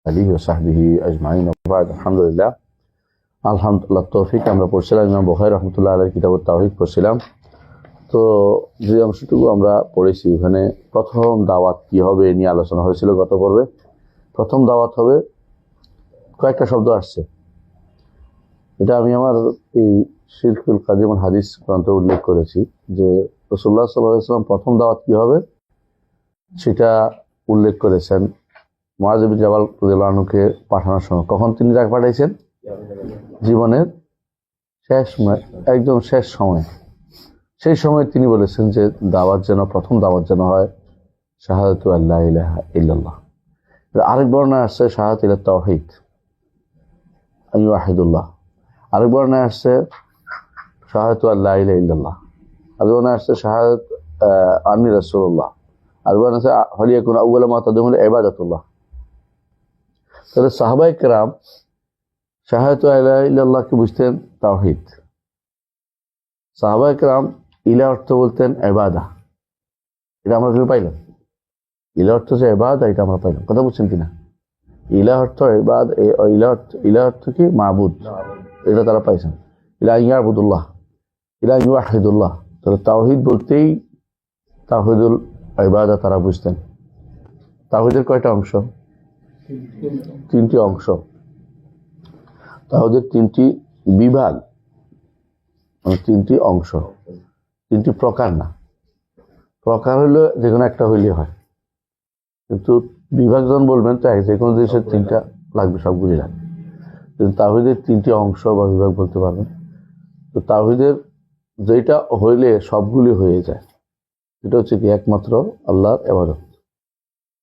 আলিহি ওয়া সাহবিহি আজমাইন ওয়া বা'দ। আলহামদুলিল্লাহ তৌফিক আমরা পড়ছিলাম ইমাম বুখারী রাহমাতুল্লাহ আলাইহির কিতাবুত তাওহীদ পড়ছিলাম। তো যে অংশটুকু আমরা পড়েছি ওখানে প্রথম দাওয়াত কি হবে নিয়ে আলোচনা হয়েছিল গত পর্বে। প্রথম দাওয়াত হবে, কয়েকটা শব্দ আসছে, এটা আমি আমার এই শিরকুল কাদিম হাদিস গ্রন্থে উল্লেখ করেছি যে রাসূলুল্লাহ সাল্লাল্লাহু আলাইহি ওয়াসাল্লাম প্রথম দাওয়াত কি হবে সেটা উল্লেখ করেছেন মুআয বিন জাবাল রাদিয়াল্লাহু আনহুকে পাঠানোর সময়। কখন তিনি যাকে পাঠাইছেন? জীবনের শেষ একদম শেষ সময়। সেই সময় তিনি বলেছেন যে দাওয়াত যেন প্রথম দাওয়াত যেন হয় শাহাদাতু আল্লা ইলাহা ইল্লাল্লাহ। আরেক বর্ণনা আসছে শাহাদাত ইলা তাওহীদ আইয়ুহিদুল্লাহ। আরেক বর্ণনা আসছে শাহাদাতু আল্লা ইলাহা ইল্লাল্লাহ। আরেক বর্ণনা আসছে শাহাদাত আন্নী রাসূলুল্লাহ। আরেক বর্ণনা আছে হলিয়াকুন আউয়ালা মা তাদউন ইবাদাতুল্লাহ। তাহলে সাহাবায়ে কেরাম শাহাদাতু আল্লা ইলাহা ইল্লাল্লাহকে বুঝতেন তাওহীদ। সাহাবায়ে কেরাম ইলা অর্থ বলতেন ইবাদা। এটা আমরা কি পাইলাম? ইলা অর্থ যে ইবাদা, এটা আমরা পাইলাম। কথা বুঝছেন কিনা? ইলা অর্থ ইবাদ, ইলা অর্থ কি? মাবুদ। এটা তারা পাইছেন। ইলা ইয়াবুদুল্লাহ, ইলা ইউহিদুল্লাহ। তাহলে তাওহীদ বলতেই তাওহীদুল ইবাদা তারা বুঝতেন। তাওহীদের কয়টা অংশ? তিনটি অংশ। তাওহীদের তিনটি বিভাগ, তিনটি অংশ, তিনটি প্রকার না। প্রকার হইলে যে কোনো একটা হইলে হয়, কিন্তু বিভাগ যখন বলবেন তো যে কোনো জিনিসের তিনটা লাগবে, সবগুলি লাগবে। কিন্তু তাওহীদের তিনটি অংশ বা বিভাগ বলতে পারবেন। তো তাওহীদের যেটা হইলে সবগুলি হয়ে যায় এটা হচ্ছে কি একমাত্র আল্লাহর ইবাদত।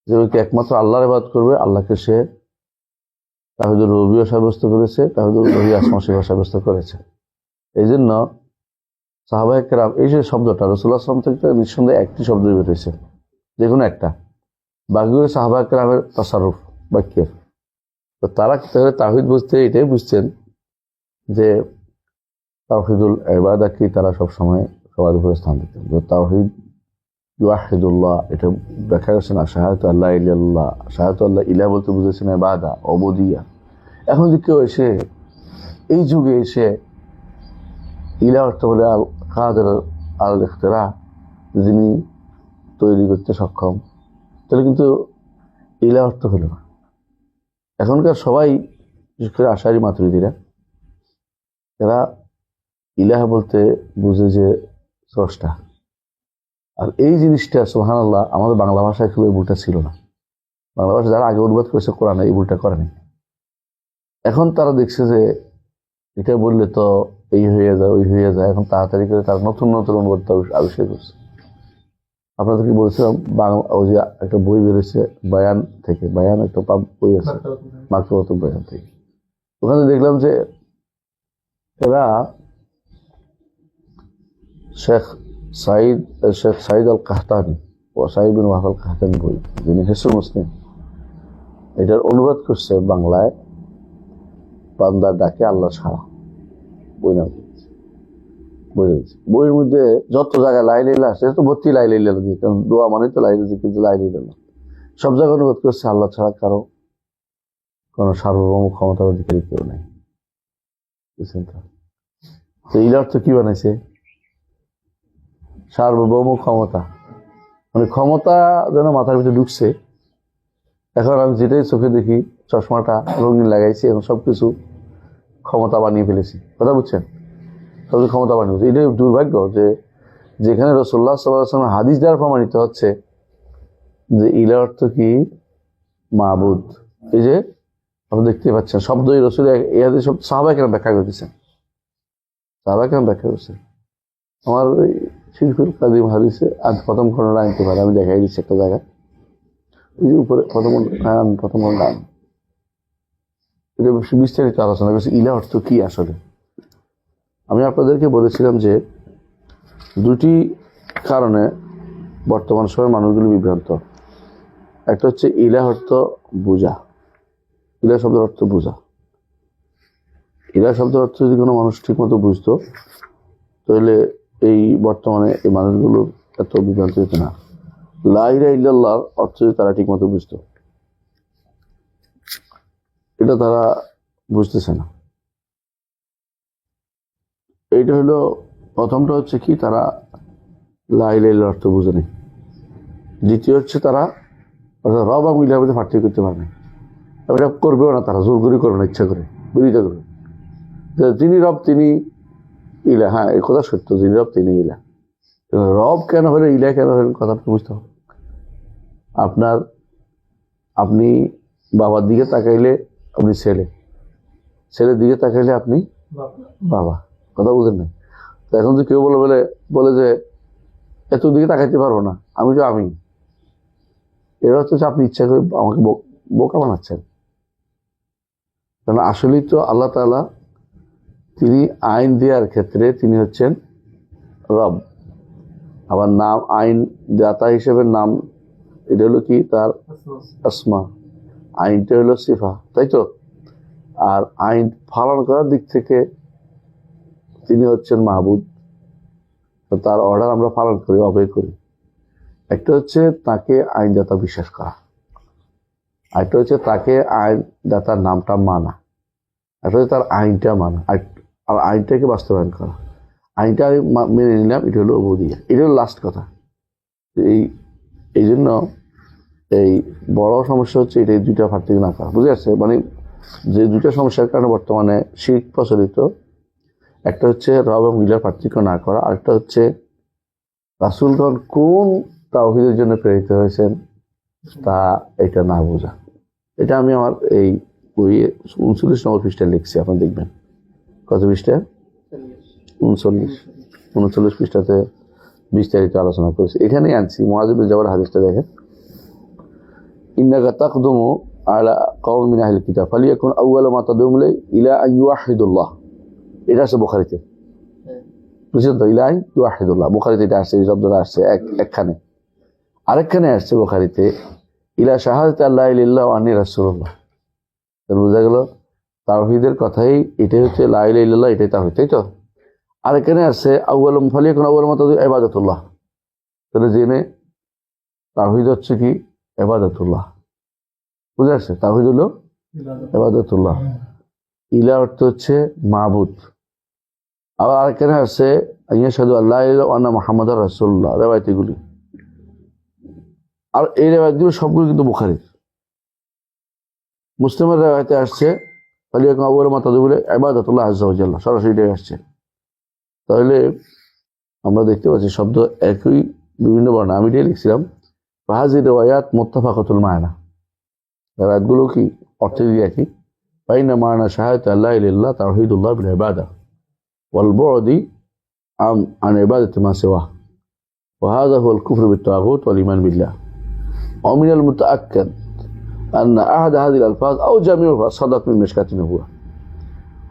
যে ব্যক্তি একমাত্র আল্লাহর ইবাদত করবে, আল্লাহকে সে তাওহীদুর রুবুবিয়্যা সাব্যস্ত করেছে, তাওহীদুল উলুহিয়্যা আসমা সিফাত সাব্যস্ত করেছে। এই জন্য সাহাবায়ে কেরাম এই যে শব্দটা রাসূলুল্লাহ সাল্লাল্লাহু আলাইহি ওয়াসাল্লাম থেকে নিঃসন্দেহে একটি শব্দ বের হয়েছে, যে কোনো একটা। বাকিগুলো সাহাবায়ে কেরামের তাসাররুফ বাক্যের। তো তারা তাওহীদ বুঝতে এটাই বুঝছেন যে তাওহীদুল ইবাদা কি তারা সবসময় সবার উপরে স্থান দিতেন। যে তাওহীদ ইউহিদুল্লাহ, এটা ব্যাখ্যা করেছেন শাহাদাতু আল্লা ইলাহা ইল্লাল্লাহ। শাহাদাতু আল্লা ইলাহা বলতে বুঝেছেন ইবাদা, উবুদিয়্যাহ। এখন যে কেউ এসে এই যুগে এসে ইলাহ অর্থ বলে আল কাদের আল ইখতিরা, যিনি তৈরি করতে সক্ষম, তাহলে কিন্তু ইলাহ অর্থ হল না। এখনকার সবাই বিশেষ করে আশারি মাতুরিদিরা এরা ইলাহ বলতে বুঝে যে স্রষ্টা। আর এই জিনিসটা সুবহানাল্লাহ আমাদের বাংলা ভাষায় খুব এই ভুলটা ছিল না। বাংলা ভাষা যারা আগে অনুবাদ করেছে কোরআনে এই ভুলটা করেনি। এখন তারা দেখছে যে এটা বললে তো এই হয়ে যায় ওই হয়ে যায়, এখন তাড়াতাড়ি করে তারা নতুন নতুন অনুবাদ আবিষ্কার করছে। আপনাদেরকে বলেছিলাম বাংলা ওই যে একটা বই বেরোচ্ছে বায়ান থেকে, বায়ান একটা বই আছে মাকতুবাতুল বায়ান থেকে। ওখানে দেখলাম যে এরা শেখ সাঈদ আল কাহতানি ও সাঈদ বিন ওয়াহাব আল কাহতানি বই, যিনি হিসনুল মুসলিম, এটার অনুবাদ করছে বাংলায় বান্দার ডাকে আল্লাহ ছাড়া। বই নাম বইয়ের মধ্যে যত জায়গায় লা ইলাহা ইল্লাল্লাহ আছে তো ভর্তি লা ইলাহা ইল্লাল্লাহ দিয়ে, কারণ দোয়া মানে তো লা ইলাহা ইল্লাল্লাহ। সব জায়গায় অনুবাদ করছে আল্লাহ ছাড়া কারো কোনো সার্বভৌম ক্ষমতার অধিকারী কেউ নাই। বুঝছেন তো ইলাহ অর্থ কি বানাইছে? সার্বভৌম ক্ষমতা, মানে ক্ষমতা যেন মাথার ভিতরে ঢুকছে। এখন আমি যেটাই চোখে দেখি, চশমাটা রঙিন লাগাইছি, এখন সবকিছু ক্ষমতা বানিয়ে ফেলেছি। কথা বুঝছেন? সবকিছু ক্ষমতা বানিয়ে ফেলেছি। এটাই দুর্ভাগ্য যে যেখানে রাসূলুল্লাহ সাল্লাল্লাহু আলাইহি ওয়াসাল্লাম হাদিস দ্বারা প্রমাণিত হচ্ছে যে ইলাহ অর্থ কি? মাবুদ। এই যে আপনি দেখতে পাচ্ছেন শব্দই রাসূল এই হাদিস সব সাহাবায়ে কেরাম ব্যাখ্যা করে দিয়েছেন। সাহাবায়ে কেরাম ব্যাখ্যা করেছেন। আমার ওই শিরকুল কাদিম হাদিসে আজ প্রথম খণ্ডটা আনতে পারে, আমি দেখাই দিচ্ছি একটা জায়গা। ওই যে উপরে প্রথম খণ্ড এটা বিস্তারিত আলোচনা করেছে ইলাহ অর্থ কি আসলে। আমি আপনাদেরকে বলেছিলাম যে দুটি কারণে বর্তমান সময়ে মানুষগুলো বিভ্রান্ত। একটা হচ্ছে ইলাহ অর্থ বোঝা। ইলাহ শব্দের অর্থ বোঝা। ইলাহ শব্দের অর্থ যদি কোনো মানুষ ঠিক মতো বুঝতো তাহলে এই বর্তমানে এই মানুষগুলো এত বিভ্রান্ত হতো না। লা ইলাহা ইল্লাল্লাহর অর্থ যদি তারা ঠিক মতো বুঝতো, এটা তারা বুঝতেছে না। এইটা হলো প্রথমটা হচ্ছে কি, তারা লা ইলাহা ইল্লাল্লাহর অর্থ বুঝে নেই। দ্বিতীয় হচ্ছে তারা রব এবং ইলাহের মধ্যে পার্থক্য করতে পারে না। এটা করবেও না, তারা জোর করে করবে না, ইচ্ছা করে বিরোধিতা করবে। যিনি রব তিনি ইলা, হ্যাঁ এই কথা সত্য, যিনি রব তিনি ইলা। রব কেন হলে ইলা কেন হলেন, কথাটা বুঝতে হবে। আপনি বাবার দিকে তাকাইলে আপনি ছেলে, ছেলের দিকে তাকাইলে আপনি বাবা, কথা বুঝেন না? তো এখন যে কেউ বলে যে এত দিকে তাকাইতে পারবো না, আমি তো আমি, এরা হচ্ছে আপনি ইচ্ছা করে আমাকে বোকা বানাচ্ছেন। কারণ আসলেই তো আল্লাহ তাআলা তিনি আইন দেওয়ার ক্ষেত্রে তিনি হচ্ছেন রব। আবার নাম আইন দাতা হিসেবে নাম, এটা হলো কি তার আসমা, আইনটা হলো সিফা, তাই তো? আর আইন পালন করার দিক থেকে তিনি হচ্ছেন মাহবুদ। তার অর্ডার আমরা পালন করি, অবয় করি। একটা হচ্ছে তাকে আইনদাতা বিশ্বাস করা, একটা হচ্ছে তাকে আইনদাতার নামটা মানা, একটা হচ্ছে তার আইনটা মানা, আর আইনটাকে বাস্তবায়ন করা। আইনটা আমি মেনে নিলাম, এটা হলো উবুদিয়া, এটা হলো লাস্ট কথা। এই জন্য এই বড় সমস্যা হচ্ছে এটা, দুইটা পার্থক্য না করা, বুঝে আসছে? মানে যে দুইটা সমস্যার কারণে বর্তমানে শিরক প্রচলিত, একটা হচ্ছে রব এবং ইলার পার্থক্য না করা, আরেকটা হচ্ছে রাসূলগণ কোন তাওহীদের জন্য প্রেরিত হয়েছেন তা এটা না বোঝা। এটা আমি আমার এই বইয়ে 39 নম্বর পৃষ্ঠায় লিখছি, আপনি দেখবেন। কত পৃষ্ঠা? 39 পৃষ্ঠাতে বিস্তারিত আলোচনা করেছি। এখানেই আনছি মুআয বিন জাবাল হাদিসটা দেখেন, ইন্নাকা তাকদুমু আলা কওমিন মিন আহলিল কিতাব ফালিয়াকুন আউওয়ালু মা তাদউমু ইলা আন ইউওয়াহিদুল্লাহ। এটা আছে বুখারীতে, বুঝছেন তো? ইলা আন ইউওয়াহিদুল্লাহ, বুখারীতে এটা আসছে, এই শব্দটা আসছে একখানে। আরেকখানে আসছে বুখারীতে ইলা শাহাদাতি আল্লা ইলাহা ইল্লাল্লাহু ওয়া আন্নী রাসূলুল্লাহ। তাহলে বোঝা গেল তাওহীদের কথাই এটাই হচ্ছে লা ইলাহা ইল্লাল্লাহ, এটাই তাওহীদ, তাই তো? আরেকখানে আসছে আউওয়ালু ফালিয়াকুন আউওয়ালু মা তাদউমু ইবাদাতুল্লাহ। তাহলে জেনে তাওহীদ হচ্ছে কি? ইবাদাতুল্লাহ। বুঝা আসছে? তাওহীদ হলো ইবাদাতুল্লাহ, ইলা অর্থ হচ্ছে মাবুদ। আবার আরেকখানে আসছে আশহাদু আল্লা ইলাহা ইল্লাল্লাহ ওয়া আন্না মুহাম্মাদার রাসূলুল্লাহ, রিওয়ায়াতগুলি। আর এই রিওয়ায়াতগুলো সবগুলো কিন্তু বুখারীর। মুসলিমের রিওয়ায়াতে আসছে ফালিয়াকুন আউওয়ালু মা তাদউমু ইবাদাতুল্লাহ আযজা ওয়া জাল্লা, সরাসরি এটাই আসছে। তাহলে আমরা দেখতে পাচ্ছি শব্দ একই, বিভিন্ন বর্ণ। আমি এটাই লিখছিলাম ফাহাযি রিওয়ায়াত মুত্তাফাকাতুল মা'না, রিওয়ায়াতগুলো কি অর্থ দিয়ে একই। ফাইনা মা'না শাহাদাতি আল্লা ইলাহা ইল্লাল্লাহ তাওহীদুল্লাহ বিল ইবাদা ওয়াল বু'দি আন ইবাদাতি মা সিওয়া ওয়া হাযা হুয়াল কুফরু বিত তাগুত ওয়াল ঈমান বিল্লাহ ওয়া মিনাল মুতাআক্কাদ আন্না আহাদা হাযিল আলফাজ আও জামিউহা সাদাত মিন মিশকাতিন হুয়া।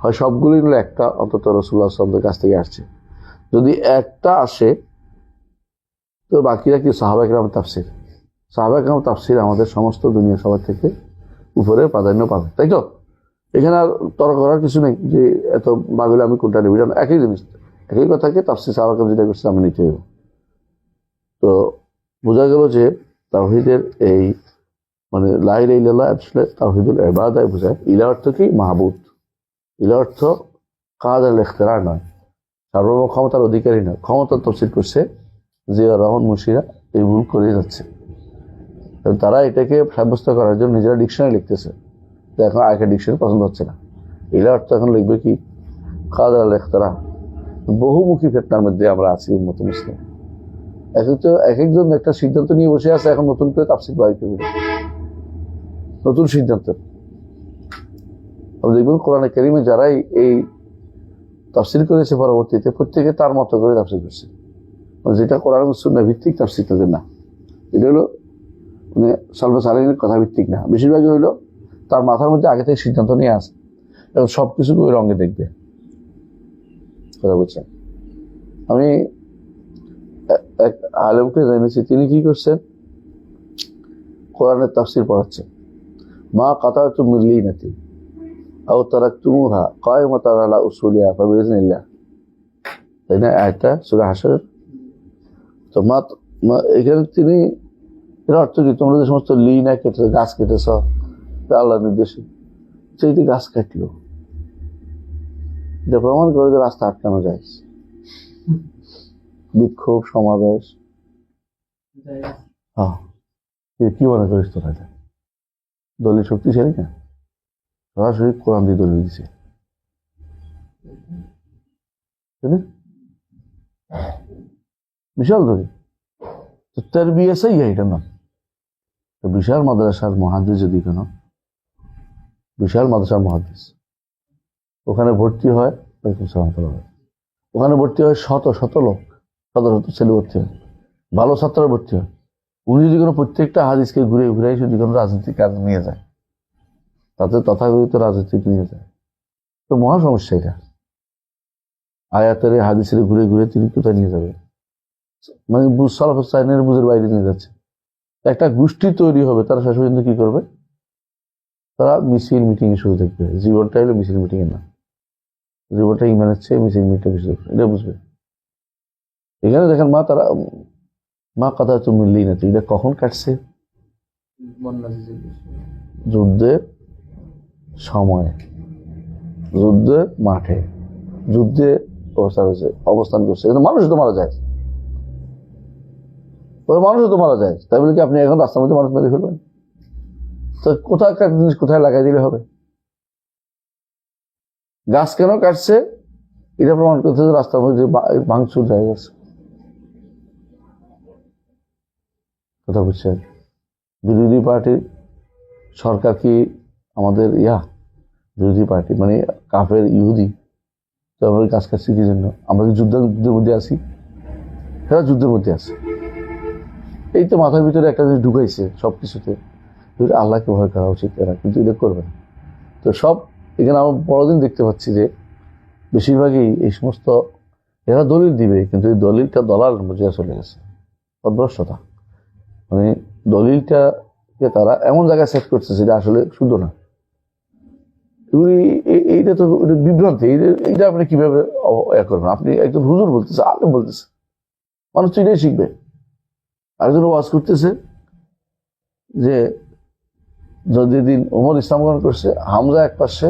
হয় সবগুলোই হলো একটা অন্তত রাসূলুল্লাহ সাল্লাল্লাহু আলাইহি ওয়াসাল্লামের কাছ থেকে আসছে। যদি একটা আসে তো বাকিরা কি সাহাবায়ে কেরাম তাফসীর, সাহাবায়ে কেরাম তাফসীর আমাদের সমস্ত দুনিয়া সবার থেকে উপরে প্রাধান্য পাবে, তাই তো? এখানে আর তর্ক করার কিছু নেই যে এত বাগুলো আমি কোনটা নেব, একই জিনিস, একই কথাকে তাফসীর সাহাবায়ে কেরাম যেটা করছে আমি নিতে হবে। তো বোঝা গেল যে তাওহীদের এই মানে লা ইলাহা ইল্লাল্লাহ আসলে তাওহীদুল ইবাদায় বোঝায়। ইলা অর্থ কি? মাহবুদ। ইলা অর্থ কাদের ইখতিরা নয়, সার্বভৌম ক্ষমতার অধিকারী নয়। ক্ষমতার তাফসীর করছে জিয়া রহমান মুশিরা, এই ভুল করে যাচ্ছে। তারা এটাকে সাব্যস্ত করার জন্য নিজেরা ডিকশনারি লিখতেছে, এখন আরেকটা ডিকশনারি পছন্দ হচ্ছে না। ইলা অর্থ এখন লিখবে কি? কাদের ইখতিরা। বহুমুখী ফিতনার মধ্যে আমরা আছি উম্মত মুসলিম। এক একজন একটা সিদ্ধান্ত নিয়ে বসে আছে, এখন নতুন করে তাফসীর বাইর করবে, নতুন সিদ্ধান্ত। দেখবেন কোরআনে কারীমে যারাই এই তাফসীর করেছে পরবর্তীতে প্রত্যেকে তার মতো করে তাফসীর করছে, যেটা কোরআন ও সুন্নাহ ভিত্তিক তাফসীর তাদের না। এটা হলো মানে সালফে সালেহিনের কথা ভিত্তিক না, বেশিরভাগই হইলো তার মাথার মধ্যে আগে থেকে সিদ্ধান্ত নিয়ে আসে এবং সবকিছু ওই রঙে দেখবে। কথা বলছেন? আমি এক আলেমকে জেনেছি, তিনি কি করছেন, কোরআনের তাফসীর পড়াচ্ছেন। মা কাতাতুম মিন লিনাতি আও তারাকতুমুহা কায়মাতান আলা উসুলিহা ফাবিইজনিল্লাহ, তাই না? আয়াতটা সূরা হাশর। তো এখানে তিনি এর অর্থ কি? তোমরা যে সমস্ত লিনা কেটেছ, গাছ কেটেছ আল্লাহর নির্দেশে, চাইতে গাছ কাটলো, এটা প্রমাণ করে যে রাস্তা আটকানো যায়। বিক্ষোভ সমাবেশ, হ্যাঁ, কি মনে করিস তোরা? এটা দলিল শক্তিশালী না? সরাসরি কোরআন দিয়ে দলিল দিছে, বিশাল দলিল। তো তারবিয়া সহি এটা না, বিশাল মাদ্রাসার মুহাদ্দিস যদি কেন, বিশাল মাদ্রাসার মুহাদ্দিস, ওখানে ভর্তি হয়, ওখানে ভর্তি হয় শত শত লোক, শত শত ছেলে ভর্তি হয়, ভালো ছাত্ররা ভর্তি হয়। উনি যদি কোনো প্রত্যেকটা হাদিসকে ঘুরে ঘুরে যদি কোনো রাজনৈতিক কাজ নিয়ে যায়, তাতে তথাকথিত রাজনীতি নিয়ে যায়, তো মহা সমস্যা এটা। আয়াতের হাদিসের ঘুরে ঘুরে তিনি কোথায় নিয়ে যাবে? মানে সালাফের বুঝের বাইরে নিয়ে যাচ্ছে। একটা গোষ্ঠী তৈরি হবে, তারা শেষ পর্যন্ত কি করবে? তারা মিছিল মিটিং এ শুরু দেখবে। জীবনটা হলো মিছিল মিটিং এর না, জীবনটা ইমানের চেয়ে মিছিল মিটিং বেশি দেখবে, এটা বুঝবে। এখানে দেখেন মা কথা তো মিললেই না, তো এটা কখন কাটছে? যুদ্ধের সময়, যুদ্ধের মাঠে, যুদ্ধে অবস্থান করছে, কিন্তু মানুষও তো মারা যায়, মানুষও তো মারা যায়। তাই বলে কি আপনি এখন রাস্তার মধ্যে মানুষ মেরে ফেলবেন? তো কোথাকার জিনিস কোথায় লাগাই দিলে হবে? গাছ কেন কাটছে এটা প্রমাণ করতে রাস্তার মধ্যে ভাঙচুর হয়ে গেছে। কথা বুঝছেন? বিরোধী পার্টির সরকার কি আমাদের বিরোধী পার্টি মানে কাফের ইহুদি, তো আমরা কাজ কাটছি কি জন্য? আমরা কি যুদ্ধের মধ্যে আছি? এরা যুদ্ধের মধ্যে আছে। এই তো মাথার ভিতরে একটা জিনিস ঢুকাইছে সবকিছুতে, আল্লাহকে ভয় করা উচিত এরা, কিন্তু এটা করবে না। তো সব এখানে আমরা বড়দিন দেখতে পাচ্ছি যে বেশিরভাগই এই সমস্ত এরা দলিল দিবে, কিন্তু এই দলিলটা দলাল মজিয়া চলে গেছে, অভ্রষ্টতা। মানে দলিলটাকে তারা এমন জায়গায় সেট করছে যেটা আসলে শুদ্ধ না। এইটা তো বিভ্রান্তি। এইটা আপনি কিভাবে করবেন? আপনি একজন হুজুর বলতেছে, আলেম বলতেছে, মানুষ তো এটাই শিখবে। আরেকজন ওয়াজ করতেছে যে যদি দিন ওমর ইসলাম গ্রহণ করছে, হামজা এক পাশে,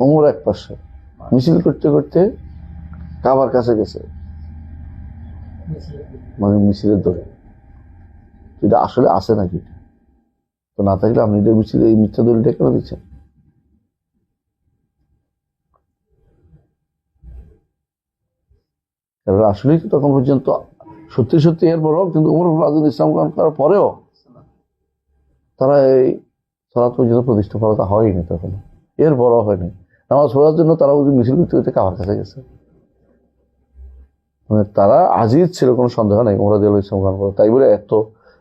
ওমর এক পাশে, মিছিল করতে করতে কাবার কাছে গেছে, মানে মিছিলের দৌড়ে। এটা আসলে আছে নাকি? তো না থাকলে আপনি এটা মিছিল, এই মিথ্যা দলিলটা কেন দিচ্ছেন? কারণ আসলেই তখন পর্যন্ত সত্যি সত্যি এর বড়, কিন্তু ওমর রাজুল ইসলাম গ্রহণ করার পরেও তারা এই সালাত পর্যন্ত প্রতিষ্ঠা করা হয়নি, তখন এর বড় হয়নি। নামাজ পড়ার জন্য তারা মিছিল করতে করতে কাবার কাছে গেছে। মানে তারা আজিজ ছিল, কোনো সন্দেহ নেই ওমর রাদিয়াল্লাহু ইসলাম গ্রহণ করা, তাই বলে এত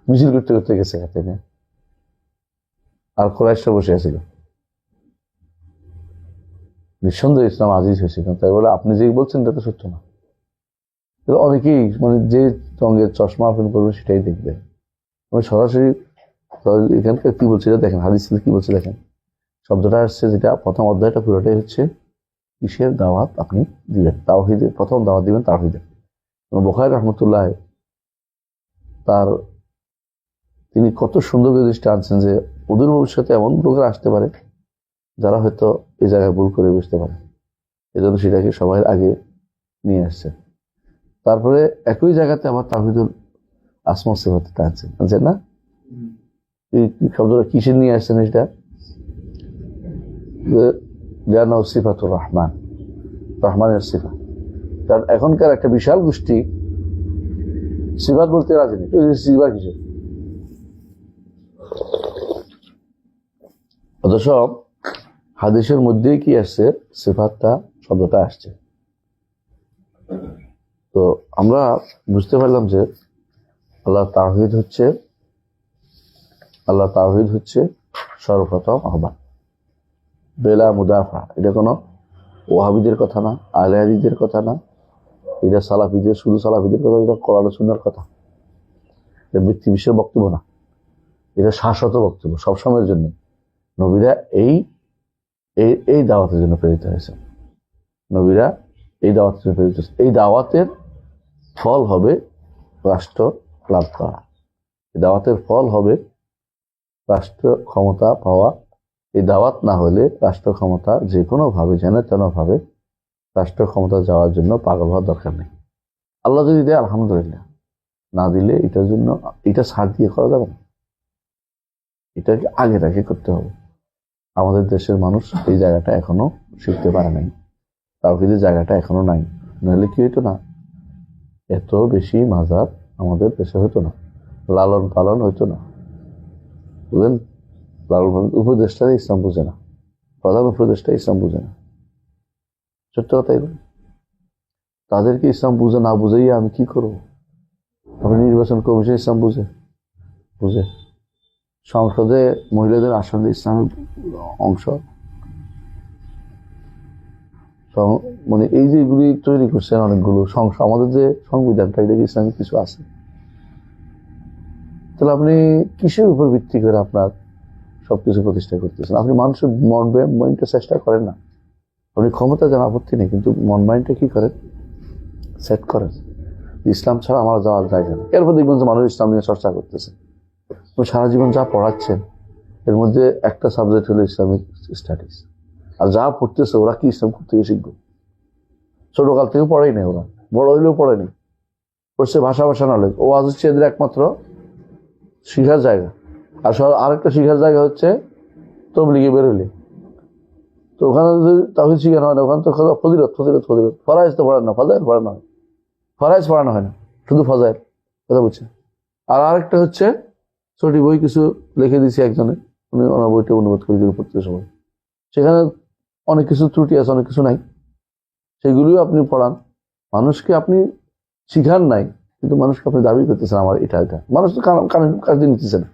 মিছিল করতে করতে গেছে হাতে নিয়ে। আর কুরাইশরা বসে আছিল, নিঃসন্দেহে ইসলাম আজিজ হয়েছিল, তাই বলে আপনি যে বলছেন এটা তো সত্য না। অনেকেই মানে যে রঙের চশমা আপনি করবেন সেটাই দেখবে। আমি সরাসরি এখানকার কি বলছি দেখেন, হাদিস কি বলছে দেখেন। শব্দটা আসছে, যেটা প্রথম অধ্যায়টা পুরোটাই হচ্ছে কিসের দাওয়াত আপনি দিবেন? তাওহীদের প্রথম দাওয়াত দিবেন, তাওহীদের। বুখারী রাহমাতুল্লাহ তিনি কত সুন্দর দৃষ্টি আনছেন যে অদূর ভবিষ্যতে এমন লোকেরা আসতে পারে যারা হয়তো এই জায়গায় ভুল করে বুঝতে পারে, এজন্য সেটাকে সবাই আগে নিয়ে আসছে। তারপরে একই জায়গাতে আবার তাওহীদুল আসমা ওয়া সিফাত আনছেন, বুঝছেন না? এই শব্দটা কিসের নিয়ে আসছেন? এটা লিআন্নাহু সিফাতুর রহমান, রহমানের সিফা। কারণ এখনকার একটা বিশাল গোষ্ঠী সিফাত বলতে রাজি নেই। সিফাত কিছু অথচ হাদিসের মধ্যেই কি আসছে? সিফাতটা শব্দটা আসছে। তো আমরা বুঝতে পারলাম যে আল্লাহ তাওহীদ হচ্ছে সর্বপ্রথম আহ্বান, বেলা মুদাফা। এটা কোনো ওয়াহাবিদের কথা না, আহলে হাদিসদের কথা না, এটা সালাফিদের, শুধু সালাফিদের কথা, এটা কোরআন ও সুন্নাহর কথা। এটা ব্যক্তি বিশেষের বক্তব্য না, এটা শাশ্বত বক্তব্য সবসময়ের জন্য। নবীরা এই দাওয়াতের জন্য প্রেরিত হয়েছে, নবীরা এই দাওয়াতের জন্য প্রেরিত হয়েছে। এই দাওয়াতের ফল হবে রাষ্ট্র লাভ করা, এই দাওয়াতের ফল হবে রাষ্ট্র ক্ষমতা পাওয়া, এই দাওয়াত না হলে রাষ্ট্র ক্ষমতা যে কোনোভাবে যেন তেনভাবে রাষ্ট্র ক্ষমতা যাওয়ার জন্য পাগল হওয়ার দরকার নেই। আল্লাহ যদি দেয় আলহামদুলিল্লাহ, না দিলে এটার জন্য এটা ছাড় দিয়ে করা যাবে না, এটাকে আগে করতে হবে। আমাদের দেশের মানুষ এই জায়গাটা এখনো শিখতে পারে নাই, তাওহীদের জায়গাটা এখনো নাই। নাহলে কি হইতো না, এত বেশি মাজার আমাদের দেশে হতো না, লালন পালন হইতো না। বুঝলেন, লালন পালন উপদেষ্টারা ইসলাম বুঝে না, প্রধান উপদেষ্টা ইসলাম বুঝে না। সত্য কথা এগুলো। তাদেরকে ইসলাম বুঝে না বুঝাইয়া আমি কি করবো? আপনি নির্বাচন কমিশন ইসলাম বুঝে সংসদে মহিলাদের আসলে ইসলামের অংশ, মানে এই যে এগুলি তৈরি করছেন অনেকগুলো আমাদের যে সংবিধানটা, এটা ইসলামিক কিছু আছে? তাহলে আপনি কিসের উপর ভিত্তি করে আপনার সবকিছু প্রতিষ্ঠা করতেছেন? আপনি মানুষের মন মাইন্ডটা চেষ্টা করেন না। আপনি ক্ষমতা জানা আপত্তি নেই, কিন্তু মন মাইন্ডটা কি করেন? সেট করেন ইসলাম ছাড়া আমার যাওয়ার জায়গা নেই। এরপর দেখবেন যে মানুষ ইসলাম নিয়ে চর্চা করতেছে। সারা জীবন যা পড়াচ্ছেন এর মধ্যে একটা সাবজেক্ট হলো ইসলামিক স্টাডিজ, আর যা পড়তেছে ওরা কি ইসলাম থেকে শিখবে? ছোটকাল থেকে পড়েই নেই, ওরা বড় হইলেও পড়েনি, পড়ছে ভাষা নলেজ। ও আজ হচ্ছে এদের একমাত্র শিখার জায়গা। আর আরেকটা শিখার জায়গা হচ্ছে তবলিগে বেরোলে, তো ওখানে যদি তাওহীদ শিখানো হয় না, ওখানে তো ফজিলত ফরাইজ তো পড়ানো, ফাজাইল পড়ানো হয়, ফরাইজ পড়ানো হয় না, শুধু ফাজাইল। কথা বুঝছেন? আর আরেকটা হচ্ছে ছোটি বই কিছু লিখে দিয়েছি একজনে, উনি ওনার বইটা অনুবাদ করে পড়তে সময়, সেখানে অনেক কিছু ত্রুটি আছে, অনেক কিছু নাই, সেগুলিও আপনি পড়ান। মানুষকে আপনি শিখান নাই, কিন্তু মানুষকে আপনি দাবি করতেছেন আমার এটা। মানুষ তো কাজে নিতেছে না।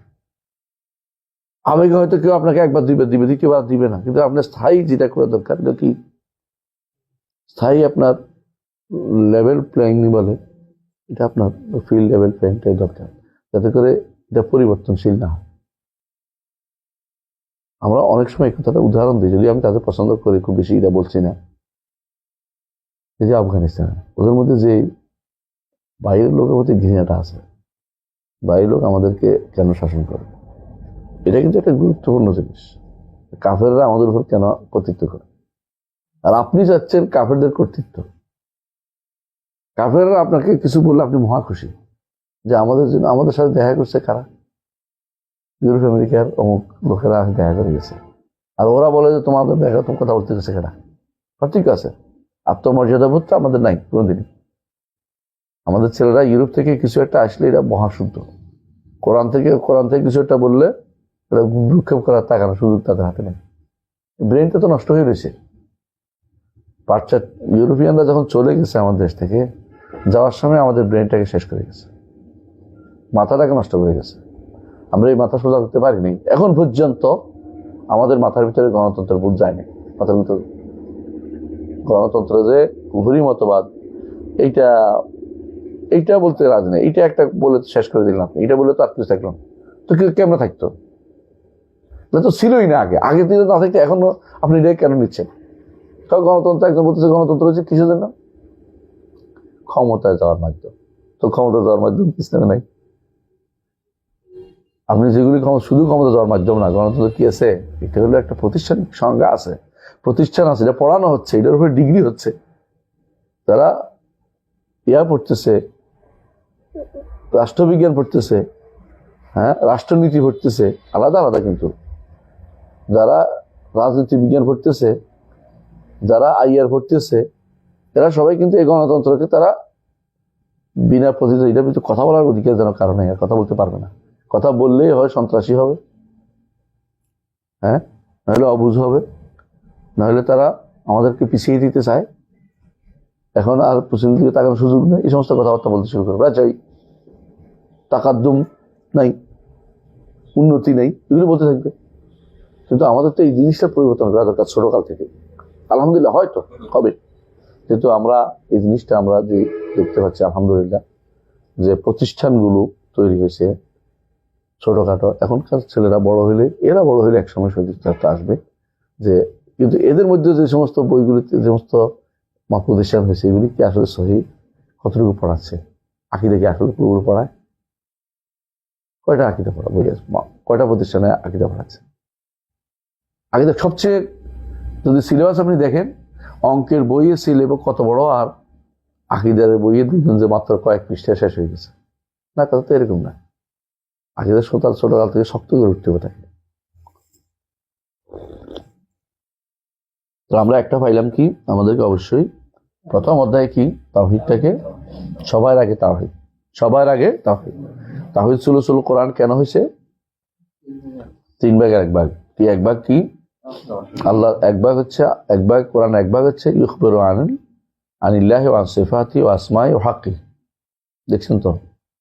আবেগে হয়তো কেউ আপনাকে একবার দিবে, দ্বিতীয়বার দিবে না, কিন্তু আপনার স্থায়ী যেটা করা দরকার, এটা কি স্থায়ী আপনার লেভেল প্লেয়িং বলে, এটা আপনার ফিল্ড লেভেল প্লেয়িংটাই দরকার, যাতে করে এটা পরিবর্তনশীল না হয়। আমরা অনেক সময় এই কথাটা উদাহরণ দিই, যদি আমি তাদের পছন্দ করি খুব বেশি, এটা বলছি না। এই যে আফগানিস্তান, ওদের মধ্যে যে বাইরের লোকের প্রতি ঘৃণাটা আছে, বাইরের লোক আমাদেরকে কেন শাসন করে, এটা কিন্তু একটা গুরুত্বপূর্ণ জিনিস। কাফেররা আমাদের উপর কেন কর্তৃত্ব করে, আর আপনি চাচ্ছেন কাফেরদের কর্তৃত্ব। কাফেররা আপনাকে কিছু বললে আপনি মহা খুশি যে আমাদের জন্য, আমাদের সাথে দেখা করছে কারা? ইউরোপ আমেরিকার অমুক লোকেরা দেখা করে গেছে, আর ওরা বলে যে তোমাদের দেখা, তোমার কথা বলতে গেছে কেনা। ঠিক আছে, আত্মমর্যাদা বোধটা আমাদের নাই কোনোদিনই। আমাদের ছেলেরা ইউরোপ থেকে কিছু একটা আসলে এরা মহাশুদ্ধ, কোরআন থেকে কিছু একটা বললে এটা ভ্রুক্ষেপ করার তাকানোর সুযোগ তাদের হাতে নেই। ব্রেনটা তো নষ্ট হয়ে রয়েছে। ইউরোপিয়ানরা যখন চলে গেছে আমাদের দেশ থেকে, যাওয়ার সময় আমাদের ব্রেনটাকে শেষ করে গেছে, মাথাটাকে নষ্ট করে গেছে। আমরা এই মাথা সোজা করতে পারিনি এখন পর্যন্ত। আমাদের মাথার ভিতরে গণতন্ত্রের বোধ যায়নি। মাথার ভিতরে গণতন্ত্র যে ঘুরি মতবাদ, এইটা বলতে রাজি নেই। এইটা একটা বলে শেষ করে দিলাম, এটা বলে তো আর কিছু থাকলাম তো কেমন থাকতো? এটা তো ছিলই না আগে দিলে না থাকতে, এখনো আপনি এটা কেন নিচ্ছেন? গণতন্ত্র, একজন বলতেছে গণতন্ত্র হচ্ছে কিসের জন্য? ক্ষমতায় যাওয়ার মাধ্যম। তো ক্ষমতা যাওয়ার মাধ্যম ইসলামে নাই। আপনি যেগুলি শুধু ক্ষমতা যাওয়ার মাধ্যম না, গণতন্ত্র কি আছে? এটা হলো একটা প্রতিষ্ঠানিক সংজ্ঞা আছে, প্রতিষ্ঠান আছে, এটা পড়ানো হচ্ছে, এটার উপরে ডিগ্রি হচ্ছে। তারা পড়তেছে, রাষ্ট্রবিজ্ঞান পড়তেছে, হ্যাঁ, রাষ্ট্রনীতি পড়তেছে, আলাদা আলাদা। কিন্তু যারা রাজনীতি বিজ্ঞান পড়তেছে, যারা আইআর পড়তেছে, এরা সবাই কিন্তু এই গণতন্ত্রকে তারা বিনা প্রতিদ্বন্দ্বিতা, এটা কিন্তু কথা বলার অধিকার যেন কারণে আর কথা বলতে পারবে না। কথা বললেই হয় সন্ত্রাসী হবে, হ্যাঁ, নাহলে অবুঝ হবে, নাহলে তারা আমাদেরকে পিছিয়ে দিতে চায়। এখন আর পিছনের দিকে তাকানোর সুযোগ নেই, এই সমস্ত কথাবার্তা বলতে শুরু করবে। চাই তাকাদ্দুম নাই, উন্নতি নেই, এগুলো বলতে থাকবে। কিন্তু আমাদের তো এই জিনিসটা পরিবর্তন করা দরকার ছোটকাল থেকে। আলহামদুলিল্লাহ হয়তো হবে, কিন্তু আমরা এই জিনিসটা আমরা যে দেখতে পাচ্ছি আলহামদুলিল্লাহ, যে প্রতিষ্ঠানগুলো তৈরি হয়েছে ছোটখাটো, এখনকার ছেলেরা বড় হইলে, এরা বড় হইলে একসময় সদিচ্ছা আসবে যে, কিন্তু এদের মধ্যে যে সমস্ত বইগুলিতে যে সমস্ত প্রতিষ্ঠান হয়েছে, এগুলি কি আসলে সহি কতটুকু পড়াচ্ছে? আকিদা কি আসলে পুরোপুরি পড়ায়? কয়টা আকিদা পড়া বই আছে? কয়টা প্রতিষ্ঠানে আকিদা পড়াচ্ছে? আগে তো সবচেয়ে, যদি সিলেবাস আপনি দেখেন, অঙ্কের বইয়ের সিলেবাস কত বড়, আর আকিদার বইয়ে দেখবেন যে মাত্র কয়েক পৃষ্ঠা শেষ হয়ে গেছে। না, কথা তো এরকম না। আকিদার ছোটকাল থেকে শক্ত করে উঠতে হবে তাকে। তো আমরা একটা পাইলাম কি, আমাদেরকে অবশ্যই প্রথম অধ্যায় কি, তাওহীদটাকে সবার আগে তাওহীদ, সবার আগে তাওহীদ। তাওহীদ সুলুসুল কোরআন কেন হয়েছে? 3 ভাগের 1 ভাগ। কি 1 ভাগ কি? আল্লাহ 1 ভাগ হচ্ছে, 1 ভাগ কোরআন, 1 ভাগ হচ্ছে ইখবিরু আনিল্লাহি ওয়া আন সিফাতি ওয়া আসমাই ওয়া হাক্কি। দেখছেন তো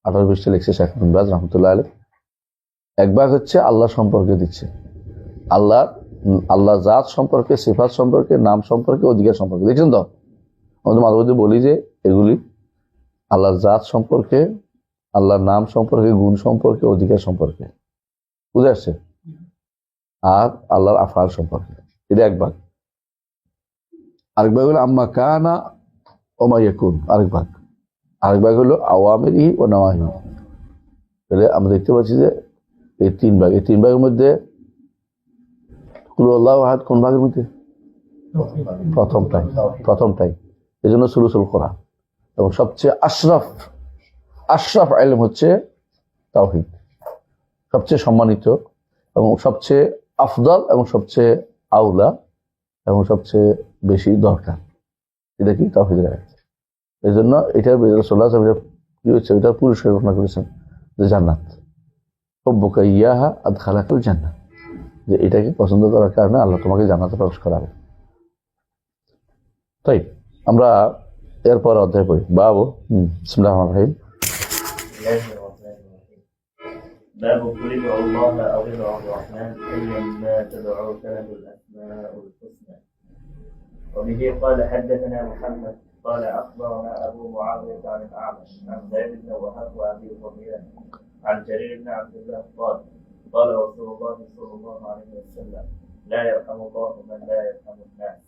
18 পৃষ্ঠা লিখছে শেখ ইবনে বাজ রাহমাতুল্লাহ আলাইহি। 1 ভাগ হচ্ছে আল্লাহ সম্পর্কে দিচ্ছে, আল্লাহ জাত সম্পর্কে, সিফাত সম্পর্কে, নাম সম্পর্কে, অধিকার সম্পর্কে। দেখছেন তো, আমাদের মাঝে মধ্যে বলি যে এগুলি আল্লাহর জাত সম্পর্কে, আল্লাহর নাম সম্পর্কে, গুণ সম্পর্কে, অধিকার সম্পর্কে, বুঝে আসছে? আর আল্লাহর আফআল সম্পর্কে, এটা 1 ভাগ। আরেক ভাগ হলো আম্মা কানা ওয়া মা ইয়াকুন, আরেক ভাগ হলো আওয়ামিরি ও নাওয়াহি। তাহলে আমরা দেখতে পাচ্ছি যে এই 3 ভাগ, এই 3 ভাগের মধ্যে কুল আল্লাহু আহাদ কোন ভাগের মধ্যে? প্রথমটাই। এই জন্য সুলুসুল কোরআন। এবং সবচেয়ে আশরাফ ইলম হচ্ছে তাওহীদ, সবচেয়ে সম্মানিত এবং সবচেয়ে আফদল এবং সবচেয়ে আউলা এবং সবচেয়ে বেশি দরকার, এটা কি? তাওহীদের আয়াত। এই জন্য এটা রাসূলুল্লাহ সাল্লাল্লাহু আলাইহি ওয়াসাল্লাম কি হচ্ছে, এটা পুরস্কার ঘোষণা করেছেন যে জান্নাত, হুব্বুকা ইয়াহা আদখালাকাল জান্নাহ, যে এটাকে পছন্দ করার কারণে আল্লাহ তোমাকে জান্নাতে প্রবেশ করাবে। তাই আমরা এরপর অধ্যায় পড়ি। বাবু বিসমিল্লাহির রহমানির রহিম। باب قل ادعوا الله او ادعوا الرحمن ايما تدعوا فله الاسماء الحسنى. وبه قال حدثنا محمد قال اخبرنا ابو معاويه عن الاعمش عن زيد بن وهب وابي هريره عن جرير بن عبد الله قال رسول الله صلى الله عليه وسلم لا يرحم الله من لا يرحم الناس.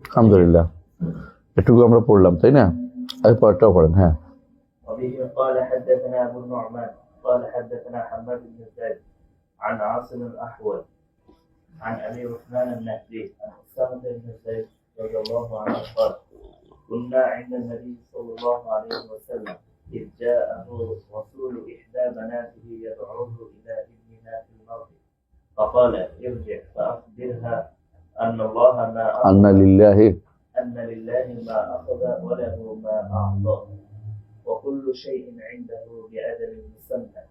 আলহামদুলিল্লাহ, এটুকু আমরা পড়লাম, তাই না? আর পরেরটাও পড়েন। হ্যাঁ। وبه قال حدثنا ابو النعمان قال حدثنا حماد بن زيد عن عاصم الاحول عن ابي عثمان النهدي عن اسامه بن زيد رضي الله عنه قال كنا عند النبي صلى الله عليه وسلم اذ جاءه رسول احدى بناته يدعوه الى ابنها في الموت فقال ارجع فاخبرها ان الله ما أن لله ما اخذ وله ما اعطى وكل شيء عنده بأجل مسمى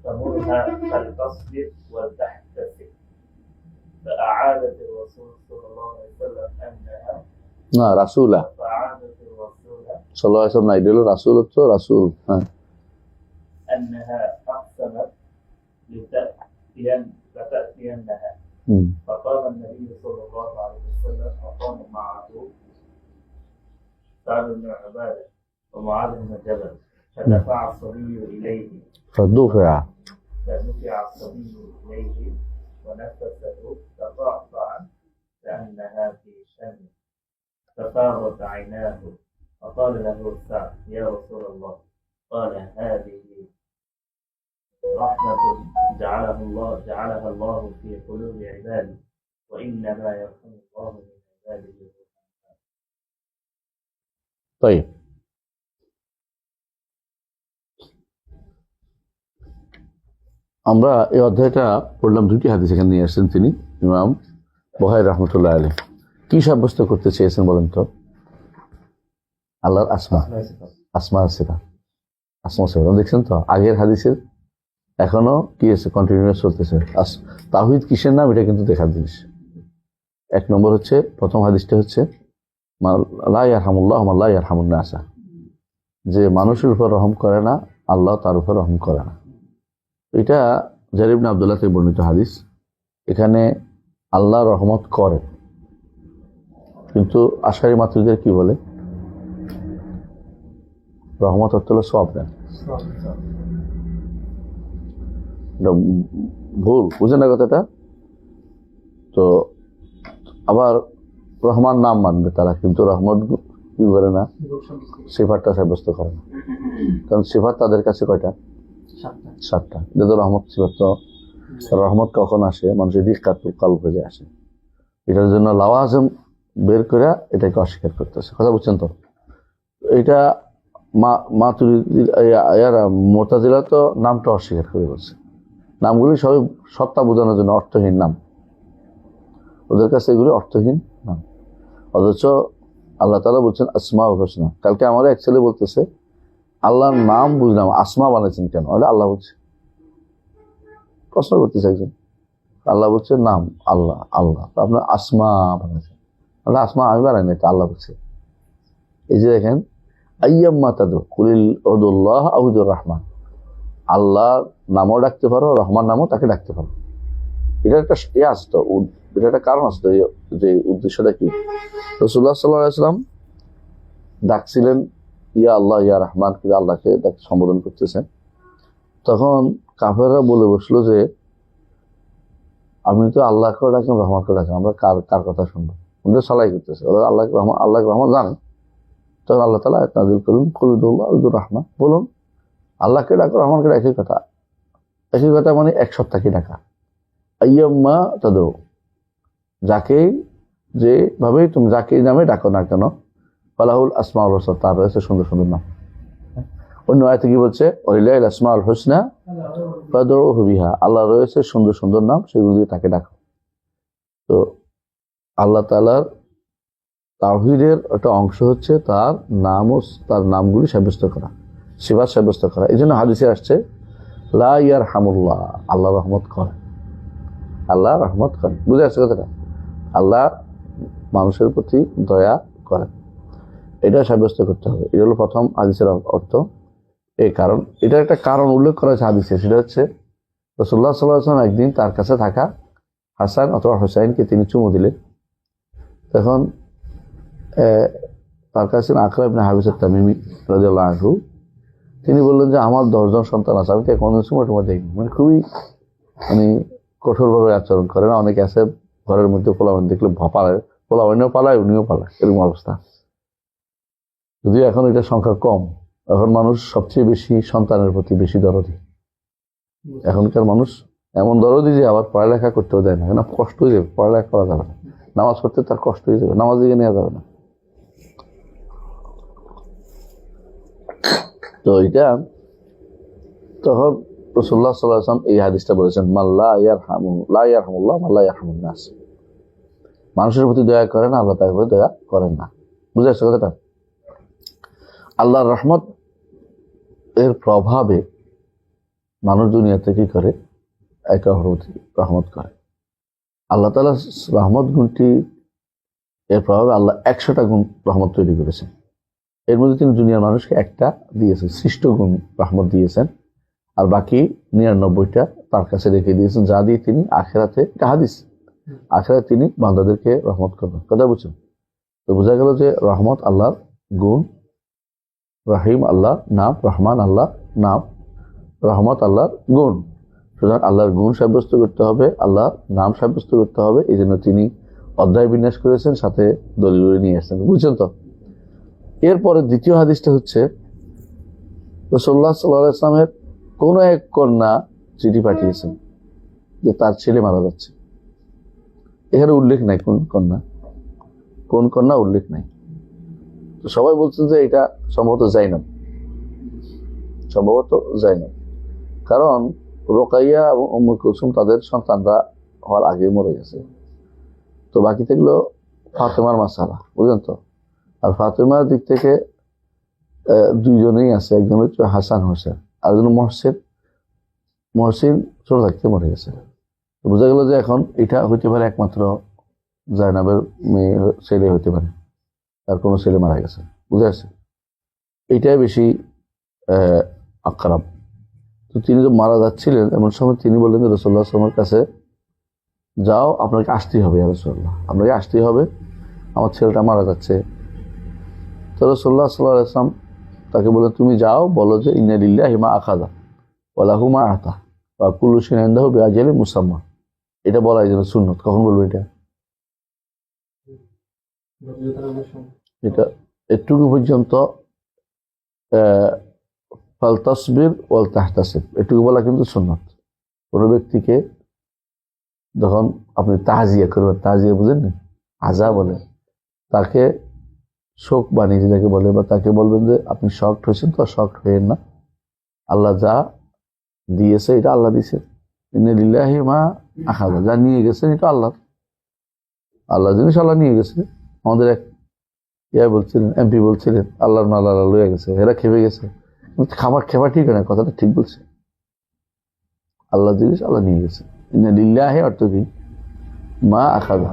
فمرها فلتصبر ولتحتسب. فأعادت الرسول صلى الله عليه وسلم أنها رسوله فأعادت الرسول صلى الله عليه وسلم يدل رسول أنها أقسمت لتأتينها. فقام النبي صلى الله عليه وسلم وقام معه سعد بن عبادة ومعاذ بن جبل فدفع الصبي إليه فدفع الصبي إليه ونفسه تقعقع كأنها في شم ففاضت عيناه فقال له سعد يا رسول الله قال هذه رحمة جعلها الله في قلوب عباده وإنما يرحم الله من عباده. طيب আমরা এই অধ্যায়টা পড়লাম, 2টি হাদিস এখানে নিয়ে আসছেন তিনি, ইমাম বুখারী রাহমাতুল্লাহ আলাইহি। কি সাব্যস্ত করতে চেয়েছেন বলেন তো? আল্লাহর আসমা সিফাত। দেখছেন তো আগের হাদিসের এখনো কি আছে, কন্টিনিউয়াস চলতেছে। তাওহীদ কিসের নাম, এটা কিন্তু দেখার জিনিস। 1 নম্বর হচ্ছে, প্রথম হাদিসটা হচ্ছে লা ইয়ারহামুল্লাহু মান লা ইয়ারহামুন নাস, যে মানুষের উপর রহম করে না, আল্লাহ তার উপর রহম করে না। এটা জারির ইবনে আব্দুল্লাহ থেকে বর্ণিত হাদিস। এখানে আল্লাহ রহমত করে, কিন্তু আশারি মাতৃদের কি বলে? রহমত অর্থ হলো সওয়াব দেন। ভুল বুঝেন না কথাটা। তো আবার রহমান নাম মানবে তারা, কিন্তু রহমত কি করে না, সিফাতটা সাব্যস্ত করে না। কারণ সিফাত তাদের কাছে কয়টা? 7টা। এটা তো রহমত সিফাত তো রহমত কখন আসে? মানুষের দিক্কাতুল কলব হয়ে আসে। এটার জন্য লাওয়াজিম বের করে এটাকে অস্বীকার করতেছে। কথা বুঝছেন তো? এটা মুতাজিলা তো নামটা অস্বীকার করে বলছে। নামগুলি সবই সত্তা বোঝানোর জন্য অর্থহীন নাম, ওদের কাছে এগুলি অর্থহীন নাম। অথচ আল্লাহ তাআলা বলছেন আসমাউল হুসনা। কালকে আমার এক ছেলে বলতেছে আল্লাহর নাম বুঝলাম, আসমা বানাইছেন কেন? আল্লাহ বলছে, প্রশ্ন করতেছে একজন, আল্লাহ বলছে নাম আল্লাহ, আল্লাহ আপনার আসমা বানাইছেন। আসমা আমি বানাই নাই, তো আল্লাহ বলছে। এই যে দেখেন, আইয়াম্মা তাদু কুলিল উদুল্লাহ আউদুর রহমান, আল্লাহর নামও ডাকতে পারো, রহমান নামও তাকে ডাকতে পারো। এটা একটা আসতো, এটা একটা কারণ আসতো। যে উদ্দেশ্যটা কি? রাসূলুল্লাহ সাল্লাল্লাহু আলাইহি ওয়াসাল্লাম ডাকছিলেন ইয়া আল্লাহ ইয়া রহমান, কিন্তু আল্লাহকে সম্বোধন করতেছেন। তখন কাফেররা বলে বসলো যে আপনি তো আল্লাহকেও ডাকেন, রহমানকেও ডাকেন, আমরা কার কথা শুনবো? উনি সালাই করতেছে, ওরা আল্লাহকে রহমান জানে। তখন আল্লাহ তাআলা আয়াত নাযিল করলেন কুলুদুল্লাহ উদুর রহমান, বলুন আল্লাহকে ডাকো, রহমানকে একই কথা। একই কথা মানে এক সত্তাকে ডাকা। আইয়াম্মা তাদু, যাকেই যেভাবেই তুমি যাকেই নামে ডাকো না কেন, ফালাহুল আসমাউল হুসনা, তার রয়েছে সুন্দর সুন্দর নাম। অন্য আয়াতে কি বলছে? ওয়ালিল্লাহিল আসমাউল হুসনা ফাদউহু বিহা, আল্লাহ রয়েছে সুন্দর সুন্দর নাম, সেগুলো দিয়ে তাকে ডাকো। তো আল্লাহ তাআলার তাওহীদের একটা অংশ হচ্ছে তার নাম ও তার নামগুলি সাব্যস্ত করা, সিফাত সাব্যস্ত করা। এই জন্য হাদিসে আসছে লা ইয়ারহামুল্লাহ, আল্লাহ রহমত করেন, আল্লাহ রহমত করেন। বুঝে আসছে কথাটা? আল্লাহ মানুষের প্রতি দয়া করেন, এটা সাব্যস্ত করতে হবে। এটা হলো প্রথম হাদিসের অর্থ। এই কারণ, এটা একটা কারণ উল্লেখ করা হয়েছে হাদিসে, সেটা হচ্ছে রাসূলুল্লাহ সাল্লাল্লাহু আলাইহি ওয়াসাল্লাম একদিন তার কাছে থাকা হাসান অথবা হুসাইনকে তিনি চুমু দিলেন। তখন তার কাছে আকরা ইবনে হাবিস আত-তামিমি রাদিয়াল্লাহু আনহু, তিনি বললেন যে আমার 10 জন সন্তান আছে, আমি তো কোনো চুমা টুমা দেইনি। মানে খুবই কঠোরভাবে আচরণ করে না? অনেকে আছে ঘরের মধ্যে পোলাপান দেখলে পালায়, পোলাপানিও পালায়, উনিও পালায়, এরকম অবস্থা। যদিও এখন এটা সংখ্যা কম, এখন মানুষ সবচেয়ে বেশি সন্তানের প্রতি বেশি দরদি। এখনকার মানুষ এমন দরদি যে আবার পড়ালেখা করতেও দেয় না, কেন? কষ্ট হয়ে যাবে, পড়ালেখা করা যাবে না, নামাজ পড়তে তার কষ্ট হয়ে যাবে, নামাজ দিকে নেওয়া যাবে না। তো এটা তখন রাসূলুল্লাহ সাল্লাল্লাহু আলাইহি ওয়াসাল্লাম এই হাদিসটা বলেছেন, লা ইয়ারহামুল্লাহ লা ইয়ারহামুন নাস, মানুষের প্রতি দয়া করেন না, আল্লাহ তার প্রতি দয়া করেন না। বুঝে আসছে কথাটা? আল্লাহর রহমত এর প্রভাবে মানুষ দুনিয়াতে কি করে? একে অপরের রহমত করে। আল্লাহ তাআলা রহমত গুণটি এর প্রভাবে আল্লাহ 100টা গুণ রহমত তৈরি করেছেন। এর মধ্যে তিনি দুনিয়ার মানুষকে একটা দিয়েছেন, সৃষ্ট গুণ রহমত দিয়েছেন, আর বাকি 99টা তার কাছে রেখে দিয়েছেন, যা দিয়ে তিনি আখিরাতে, এটা হাদিস, আখিরাতে তিনি বান্দাদেরকে রহমত করবেন। কথা বুঝছেন? তো বোঝা গেল যে রহমত আল্লাহর গুণ, রহিম আল্লাহ নাম, রহমান আল্লাহ নাম, রহমত আল্লাহর গুণ। সুতরাং আল্লাহর গুণ সাব্যস্ত করতে হবে, আল্লাহর নাম সাব্যস্ত করতে হবে। এই জন্য তিনি অধ্যায় বিন্যাস করেছেন, সাথে দলিল নিয়ে আসছেন। বুঝছেন তো? এরপরে দ্বিতীয় হাদিসটা হচ্ছে রাসূলুল্লাহ সাল্লাল্লাহু আলাইহি ওয়াসাল্লামের কোন এক কন্যা চিঠি পাঠিয়েছেন যে তার ছেলে মারা যাচ্ছে। এখানে উল্লেখ নাই কোন কন্যা উল্লেখ নাই। তো সবাই বলছেন যে এটা সম্ভবত জাইনাব, কারণ রোকাইয়া এবং উম্মে কুলসুম তাদের সন্তানরা হওয়ার আগে মরে গেছে। তো বাকি থাকলো ফাতেমার মাসালা, বুঝলেন তো? আর ফাতেমার দিক থেকে দুইজনেই আছে, একজন হচ্ছে হাসান হোসেন, আর একজন মহসিন ছোট থাকতে মরে গেছে। বোঝা গেল যে এখন এটা হইতে পারে একমাত্র জাইনাবের মেয়ে ছেলে হইতে পারে, আর কোনো ছেলে মারা গেছে। বুঝে আসছে? এটাই বেশি আকরাব। তো তিনি তো মারা যাচ্ছিলেন, এমন সময় তিনি বললেন যে রাসূলুল্লাহ সাল্লাল্লাহু আলাইহি ওয়াসাল্লামের কাছে যাও, আপনাকে আসতেই হবে, ইয়া রাসূলুল্লাহ, আপনাকে আসতেই হবে, আমার ছেলেটা মারা যাচ্ছে। তো রাসূলুল্লাহ সাল্লাল্লাহু আলাইহি ওয়াসাল্লাম তাকে বলে, তুমি যাও, বলো যে ইন্না লিল্লাহি মা আখাযা ওয়া লাহু মা আতা ওয়া কুল্লু শাইইন ইনদাহু বিআজালিন মুসাম্মা। এটা বলা এই জন্য সুন্নত। কখন বলবো এটা? এটা এটুকু পর্যন্ত ফালতাসবির ওয়াল তাহতাসিব, এটুকু বলা কিন্তু সুন্নত। কোনো ব্যক্তিকে যখন আপনি তাজিয়া করবেন, তাজিয়া বুঝেন না, আজা বলে, তাকে শোক বানিয়ে যাকে বলে, বা তাকে বলবেন যে আপনি শকড হয়েছেন, তো শকড হয়েন না, আল্লাহ যা দিয়েছে এটা আল্লাহ দিয়েছে, ইন্না লিল্লাহি মা আখাযা, যা নিয়ে গেছেন এটা আল্লাহ, আল্লাহ জিনিস আল্লাহ নিয়ে গেছে। আমাদের এক বলছিলেন, এমপি বলছিলেন আল্লাহর মাল আল্লাহ লয়ে গেছে, এরা খেপে গেছে। খাবার খেপা ঠিক না, কথাটা ঠিক বলছে, আল্লাহ জিনিস আল্লাহ নিয়ে গেছে। ইন্না লিল্লাহি অর্থ কি, মা আখাযা,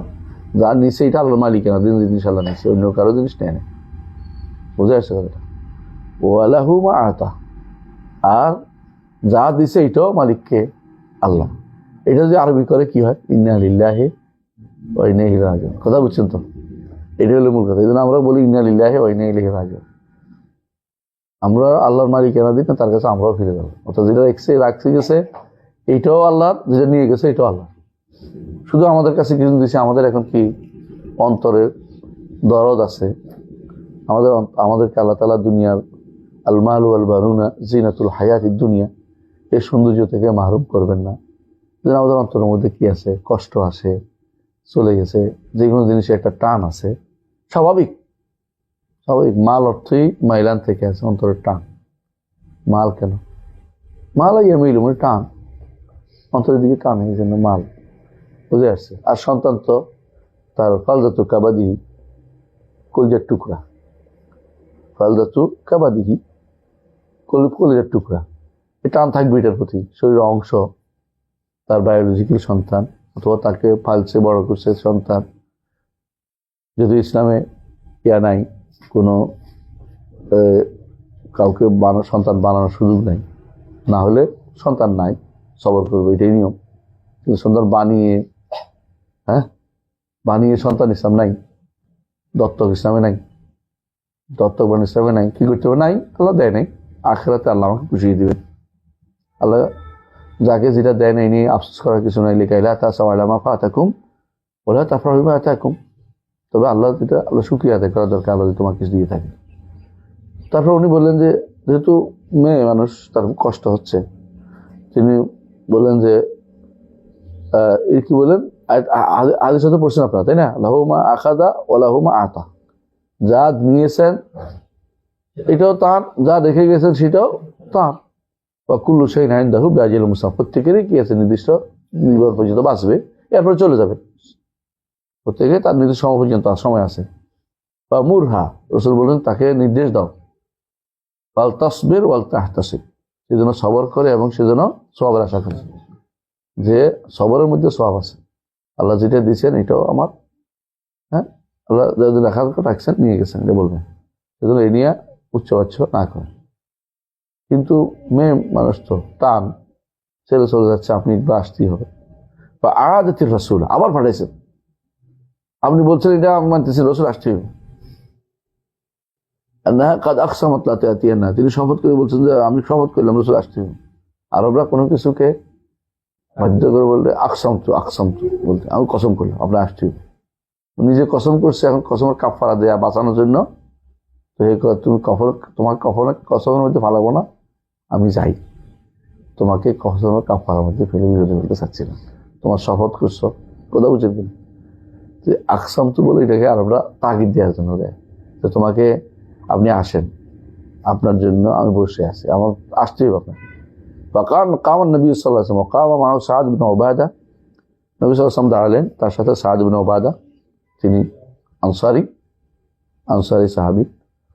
যা নিছে এটা আল্লাহর মালিকানা, জিনিস আল্লাহ নিছে, অন্য কারো জিনিস নেয় না। বুঝে আসছে কথাটা? ওয়ালাহু মা আতা, আর যা দিছে এটাও মালিককে, আল্লাহ। এটা যদি আরবি করে কি হয়, ইন্না লিল্লাহি ওয়া ইন্না ইলাইহি রাজিউন। কথা বুঝছেন তো? এটা হলো মূল কথা। এই জন্য আমরা বলি ইন্না লিল্লাহি ওয়া ইন্না ইলাইহি রাজিউন। আমরা আল্লাহর মালিকানা দিই না, তার কাছে আমরাও ফিরে যাবো। অর্থাৎ যেটা রাখছে গেছে এইটাও আল্লাহর, যেটা নিয়ে গেছে এটাও আল্লাহ। শুধু আমাদের কাছে কিছু দিচ্ছে, আমাদের এখন কি অন্তরের দরদ আছে, আমাদেরকে আল্লাহ তাআলা দুনিয়ার আল মাল ওয়াল বানুনা জিনাতুল হায়াতিদ দুনিয়া, এই সৌন্দর্য থেকে মাহরুম করবেন না। যেন আমাদের অন্তরের মধ্যে কি আছে, কষ্ট আছে, চলে গেছে, যে কোনো জিনিসের একটা টান আছে, স্বাভাবিক। মাল অর্থই মাইলান থেকে আছে, অন্তরের টান। মাল কেন? মাল মিল মানে টান, অন্তরের দিকে টান, এই জন্য মাল। বুঝে আসছে? আর সন্তান তো তার ফালদাতু কাবাদিহি, কলিজার টুকরা, ফালদাতু কাবাদিহি, কলিজার টুকরা, এই টান থাকবে এটার প্রতি। শরীরের অংশ, তার বায়োলজিক্যাল সন্তান, অথবা তাকে পালছে বড় করছে সন্তান। যদি ইসলামে নাই, কোনো কাউকে সন্তান বানানোর সুযোগ নেই, না হলে সন্তান নাই, সবর করবে, এটাই নিয়ম। কিন্তু সন্তান বানিয়ে সন্তান ইসলাম নাই, দত্তক ইসলামে নাই, দত্তক বান ইসলামে নাই। কি করতে হবে? নাই, আল্লাহ দেয় নাই। আখিরাতে আল্লাহ আমাকে পুষিয়ে দিবেন। আল্লাহ যাকে যেটা দেয় নাই নিয়ে আফসোস করার কিছু নাই। লিখাইলা তাসাউ আলা মা ফাতাকুম ওয়ালা তাফরাহু বিমা আতাকুম। তবে আল্লাহ যেটা, আল্লাহ শুকরিয়া আদায় করা দরকার, আল্লাহ তোমার কিছু দিয়ে থাকে। তারপর উনি বললেন যে যেহেতু মেয়ে মানুষ, তার কষ্ট হচ্ছে, তিনি বললেন যে কি বলেন, আদেশ তো পড়ছেন আপনারা, তাই না? লাহুমা আখাদা ওয়া লাহুমা আতা, যা নিয়েছেন এটাও তার, যা রেখে গেছেন সেটাও তার। বা কুল্লু শাইইন ইনদাহু বিআজালিন মুসাম্মা, প্রত্যেকেরই কি আছে, নির্দিষ্ট জীবন পর্যন্ত বাঁচবে, এরপরে চলে যাবে। প্রত্যেকে তার নির্দিষ্ট সময় পর্যন্ত সময় আছে। বা মুরহা, রাসূল বলেন তাকে নির্দেশ দাও, ওয়াল তাসবির ওয়াল তাহতাসিব, সেজন্য সবর করে এবং সেজন্য সওয়াবের আশা করে, যে সবরের মধ্যে সওয়াব আছে। আল্লাহ যেটা দিয়েছেন এটাও আমার, আল্লাহ যদি রাখার কথা রাখছেন, নিয়ে গেছেন, এটা বলবেন। সেজন্য এই নিয়ে উচ্চবাচ্য না করেন। কিন্তু মেয়ে মানুষ তো টান, ছেলে চলে যাচ্ছে, আপনি আসতেই হবে। বা আয়াতির রাসূল, আবার পাঠাইছেন, আপনি বলছেন এটা আমি মানতেছি, রাসূল আসতেই হবে। তিনি শপথ করে বলছেন যে আমি শপথ করলাম রাসূল আসতে হবে। আরবরা কোনো কিছুকে বাধ্য করে বললে আকসামতু বলতে, আমি কসম করলাম আপনি আসতে হবে। নিজে কসম করছে, এখন কসমের কাফারা দেয়া বাঁচানোর জন্য, তুমি তোমার কসমের মধ্যে ফালাবো না, আমি যাই, তোমাকে কসমের কাফারার মধ্যে ফেলে বিরোধী বলতে চাচ্ছি না, তোমার শপথ করছো, কোথাও বুঝেন কিনা যে আকসামতু বলে এটাকে আরবরা তাগিদ দেওয়ার জন্য দেয়, যে তোমাকে, আপনি আসেন, আপনার জন্য আমি বসে আছি, আমার আসতেই হবে আপনাকে। কামান নবী সাল্লাল্লাহু আলাইহি ওয়াসাল্লাম, কামা মাআহু সাআদ ইবনে উবাদা, নবী সাল্লাল্লাহু আলাইহি ওয়াসাল্লাম দাঁড়ালেন, তার সাথে সাআদ ইবনে উবাদা, তিনি আনসারি সাহাবী,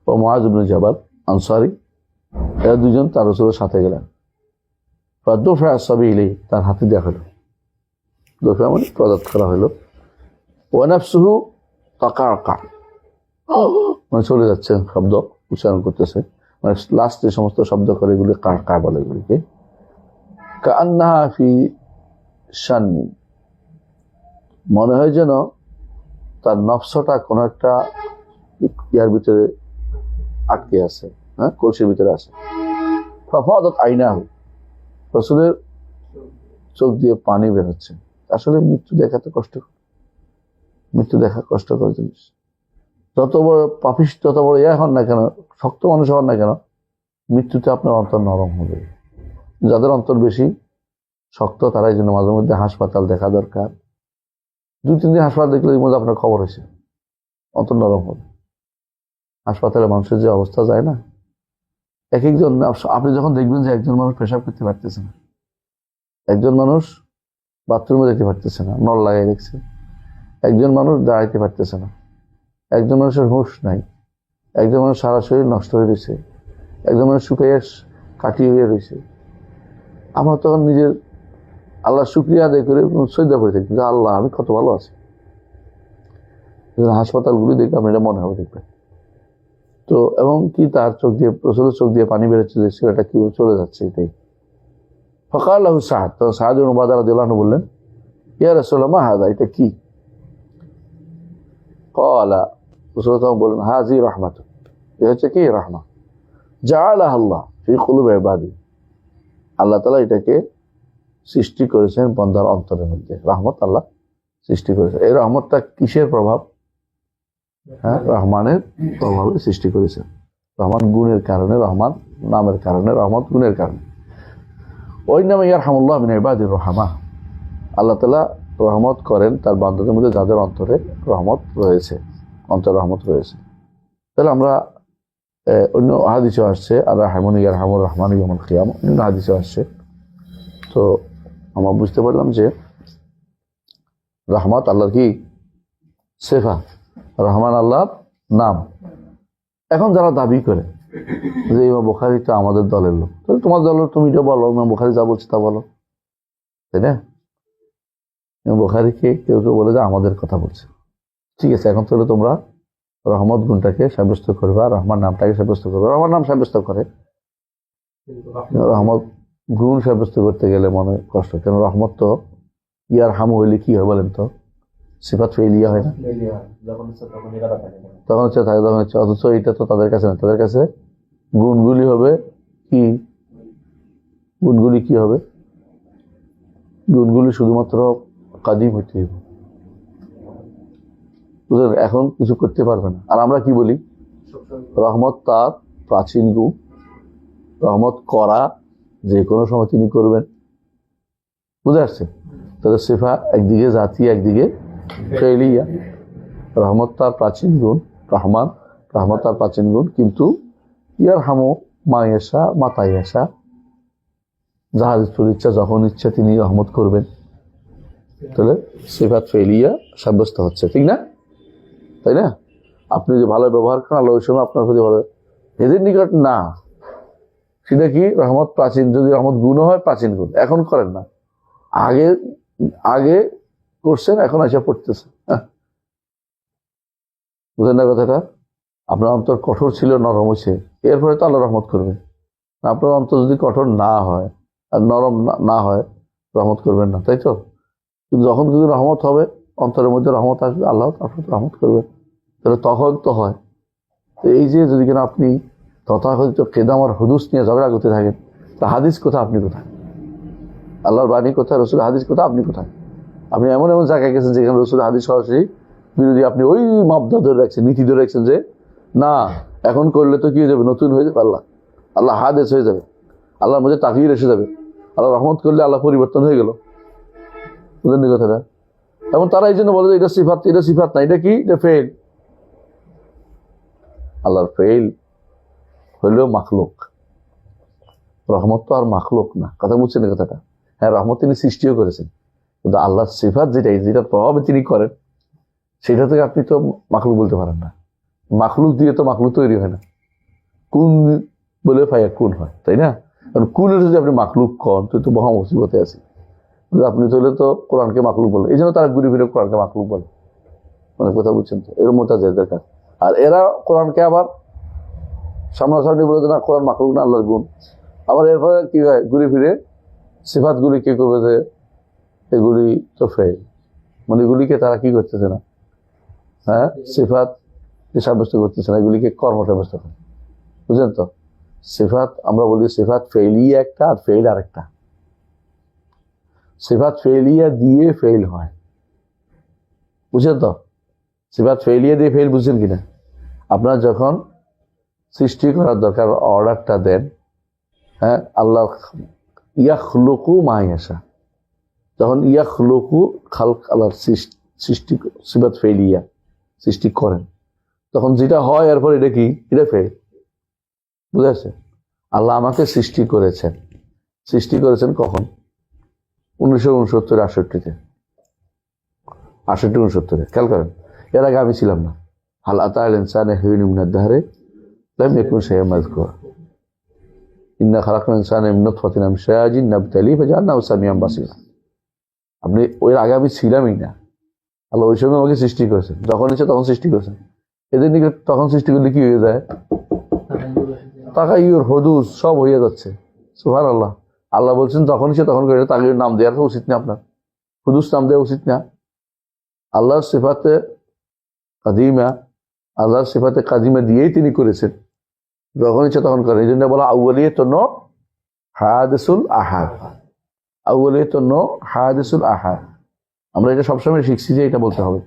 ও মুআয ইবনে জাবাল আনসারি, এরা দুজন তার রাসূলের সাথে গেলেন। ফাদুফা সাবিলি, তার হাতে দেওয়া হলো, দোফা মানে প্রদত্ত করা হলো। ওয়া নাফসুহু তাকাকা, মানে চলে যাচ্ছে, শব্দ উচ্চারণ করতেছে, মানে লাস্টে সমস্ত শব্দ করে, এগুলি কাকা বলে, এগুলিকে কান্নাহা ফি শান্নি, মনে হয় যেন তার নফসটা কোনো একটা ইয়ার ভিতরে আটকে আছে, কলসির ভিতরে আছে। ফাফাদাত আইনাহু, রাসূলের চোখ দিয়ে পানি বের হচ্ছে। আসলে মৃত্যু দেখাতে মৃত্যু দেখা কষ্টকর জিনিস। যত বড় পাপিষ্ট, যত বড় হন না কেন, শক্ত মানুষ হন না কেন, মৃত্যুতে আপনার অন্তর নরম হবে। যাদের অন্তর বেশি শক্ত, তারাই জন্য মাঝে মধ্যে হাসপাতাল দেখা দরকার। 2-3 দিন হাসপাতাল দেখলে এর মধ্যে আপনার খবর হয়েছে, অন্তর নরম হবে। হাসপাতালে মানুষের যে অবস্থা যায় না, এক একজন, আপনি যখন দেখবেন যে একজন মানুষ পেশাব করতে পারতেছে না, একজন মানুষ বাথরুমে যেতে পারতেছে না, নল লাগাই রেখেছে, একজন মানুষ দাঁড়াইতে পারতেছে না, একজন মানুষের হুঁশ নাই, একজন মানুষ সারা শরীর নষ্ট হয়ে রয়েছে, একজন মানুষ শুকাইয়া কাটিয়ে হয়ে রয়েছে, আমরা তখন নিজের আল্লাহ শুক্রিয়া আদায় করে শ্রদ্ধা করে থাকি যে আল্লাহ আমি কত ভালো আছি। হাসপাতালগুলি দেখে আপনি এটা মনে হবে দেখবেন তো, এবং কি তার চোখ দিয়ে, প্রচুর চোখ দিয়ে পানি বেরোচ্ছে, যে ছেলেটা কি চলে যাচ্ছে এটাই। ফকাল আহু সাদ, তখন সাদ ইবনে উবাদা রাদিয়াল্লাহু আনহু বললেন, ইয়া রাসূলুল্লাহ মা হাযা, এটা কি? ক্বালা, রাসূলুল্লাহ তখন বললেন, হাযি রাহমাতুন, এটা হচ্ছে কি রাহমত, জাআলাহা আল্লাহ ফি কুলুবি ইবাদি, আল্লাহ তাআলা এটাকে সৃষ্টি করেছেন বান্দার অন্তরের মধ্যে, রহমত আল্লাহ সৃষ্টি করেছেন। এই রহমতটা কিসের প্রভাব? হ্যাঁ, রহমানের প্রভাবে সৃষ্টি করেছেন। রহমান গুণের কারণে, রহমান নামের কারণে, রহমত গুণের কারণে। ওই নামে ইয়ারহামুল্লাহ মিন ইবাদির রহমা, আল্লাহ তাআলা রহমত করেন তার বান্দাদের মধ্যে যাদের অন্তরে রহমত রয়েছে, অন্তরে রহমত রয়েছে। তাহলে আমরা অন্য হাদিসে আসছে আর রাহমান ইয়ারহামুর রহমান ইয়াউমুল কিয়ামা, অন্য হাদিসে আসছে। তো আমরা বুঝতে পারলাম যে রহমত আল্লাহর কি সিফাত, রহমান আল্লাহর নাম। এখন যারা দাবি করে যে ইমাম বুখারী তো আমাদের দলের লোক, তাহলে তোমার দলের তুমি এটা বলো, ইমাম বুখারী যা বলছে তা বলো, তাই না? ইমাম বুখারীকে কেউ কেউ বলে যে আমাদের কথা বলছে, ঠিক আছে, এখন তাহলে তোমরা রহমত গুণটাকে সাব্যস্ত করবে, রহমান নামটাকে সাব্যস্ত করবে। রহমান নাম সাব্যস্ত করে, রহমত গুণ সাব্যস্ত করতে গেলে মনে কষ্ট, কেন রহমত তো ইয়ার হামু হইলে কি হয় বলেন তো, সিফাত ফেলিয়া হয় না, তখন হচ্ছে থাকে, তখন হচ্ছে, অথচ এটা তো তাদের কাছে না, তাদের কাছে গুণগুলি হবে কি, গুণগুলি কি হবে, গুণগুলি শুধুমাত্র কাদিম হইতে হবে, বুঝলেন? এখন কিছু করতে পারবে না। আর আমরা কি বলি, রহমত তার প্রাচীন গুণ, রহমত করা যে কোনো সময় তিনি করবেন, বুঝে আসছে? তাহলে সিফা একদিকে জাতি, একদিকে ফেলিয়া। রহমত তার প্রাচীন গুণ, রহমান রহমত তার প্রাচীন গুণ, কিন্তু ইয়ার হামো মায়েশা মাতাইয়াশা, যাহার ইচ্ছা যখন ইচ্ছা তিনি রহমত করবেন। তাহলে সিফাত ফেলিয়া সাব্যস্ত হচ্ছে, ঠিক না? তাই না? আপনি যে ভালো ব্যবহার করেন আল্লাহ ওই সময় আপনার প্রতি ভালো, এদের নিকট না, সেটা কি রহমত প্রাচীন, যদি রহমত গুণ হয় প্রাচীন গুণ, এখন করেন না, আগে আগে করছেন, এখন এসে পড়তেছে। বুঝলেন না কথাটা? আপনার অন্তর কঠোর ছিল, নরম হয়েছে, এরপরে তো আল্লাহ রহমত করবে। আপনার অন্তর যদি কঠোর না হয় আর নরম না হয়, রহমত করবেন না, তাই তো? কিন্তু যখন যদি রহমত হবে, অন্তরের মধ্যে রহমত আসবে, আল্লাহ আপনার রহমত করবেন, তাহলে তখন তো হয়। তো এই যে যদি কিনা আপনি তথাকথিত কেদাম আর হুদুস নিয়ে ঝগড়া করতে থাকেন, তা হাদিস কোথায়, আপনি কোথায়? আল্লাহর বাণী কোথায়, রসুল হাদিস কোথায়, আপনি কোথায়? আপনি এমন এমন জায়গায় গেছেন যেখানে রসুল হাদিস সরাসরি বিরোধী, আপনি ওই মাপদা ধরে রাখছেন, নীতি ধরে রাখছেন যে না এখন করলে তো কি হয়ে যাবে, নতুন হয়ে যাবে, আল্লাহ হাদিস হয়ে যাবে, আল্লাহর মধ্যে তাগয়ুর এসে যাবে, আল্লাহ রহমত করলে আল্লাহ পরিবর্তন হয়ে গেল। বুঝলেন না কথাটা? এবং তারা এই জন্য বলে যে এটা সিফাত, এটা সিফাত না, এটা কি, এটা ফেল। আল্লাহর ফেল হইলেও মাখলুক, রহমত তো আর মাখলুক না, কথা বুঝছেন না কথাটা? হ্যাঁ, রহমত তিনি সৃষ্টিও করেছেন, কিন্তু আল্লাহর সিফাত যেটার প্রভাবে তিনি করেন, সেটা থেকে আপনি তো মাখলুক বলতে পারেন না। মাখলুক দিয়ে তো মাখলুক তৈরি হয় না, কোন বলে ফায়া কোন হয়, তাই না? কারণ কুলের যদি আপনি মাখলুক কন, তুই তো মহা মুসিবতে আছি। আপনি তাহলে তো কোরআনকে মাখলুক বলে, এই জন্য তারা ঘুরে ফিরে কোরআনকে মাখলুক বলে, মানে কথা বুঝছেন তো? এর মোতাজেদের কাজ। আর এরা কোরআনকে আবার সামনাসামনি বলে যে না কোরআন মাখলুক না, আল্লাহর গুণ। আবার এরপরে কি হয়, ঘুরে ফিরে সিফাত গুলি কি করবে যে এগুলি তো ফেল, মানে এগুলিকে তারা কি করতেছে না, হ্যাঁ, সিফাত সাব্যস্ত করতেছে না, এগুলিকে কর্ম সাব্যস্ত করে। বুঝলেন তো? সিফাত আমরা বলি সিফাত ফেলিয়া একটা, আর ফেল আরেকটা। সিফাত ফেলিয়া দিয়ে ফেল হয়, বুঝছেন তো? সিফাত ফেলিয়া দিয়ে ফেল, বুঝছেন কিনা? আপনার যখন সৃষ্টি করার দরকার অর্ডারটা দেন, হ্যাঁ, আল্লাহ ইয়াখলুকু মা ইয়াশা, যখন ইয়াখলুকু খালক, আল্লাহর সৃষ্টি সিফাত ফেলিয়া সৃষ্টি করেন, তখন যেটা হয় এরপর এটা কি, এটা ফেল। বুঝেছে? আল্লাহ আমাকে সৃষ্টি করেছেন, সৃষ্টি করেছেন কখন? 1969-68-তে, 68-69-এ। খেয়াল করেন, এর আগে আমি ছিলাম না। হাল আতাল ইনসানে হিউন মিনাদ দাহরি লাম ইয়াকুন শাইআন মাযকুরা ইন্না খালাকনাল ইনসানা মিন নুতফাতিন আমশাজিন নাবতালিহি ফাজআলনাহু সামিআন বাসীরা। আপনি ওই আগে আমি ছিলামই না, আল্লাহ ওই সময় আমাকে সৃষ্টি করেছেন, যখন ইচ্ছে তখন সৃষ্টি করেছেন। এদের নিকট তখন সৃষ্টি করলে কি হয়ে যায়? তাগাইয়ুর হুদুস সব হয়ে যাচ্ছে। সুবহানাল্লাহ। আল্লাহ বলছেন তখন ইচ্ছে তখন করে, তাগাইয়ুর নাম দেওয়ার উচিত না, আপনার হুদুস নাম দেওয়া উচিত না। আল্লাহর সিফাতে কাদিমা, আল্লাহর সিফাতে কাদিমা দিয়েই তিনি করেছেন, যখন ইচ্ছে তখন করেন। এই জন্য বলা আউয়ালিয়াতুন হাদিসুল আহাদ, আউয়ালিয়াতুন হাদিসুল আহাদ। আমরা এটা সবসময় শিখছি যে এটা বলতে হবে।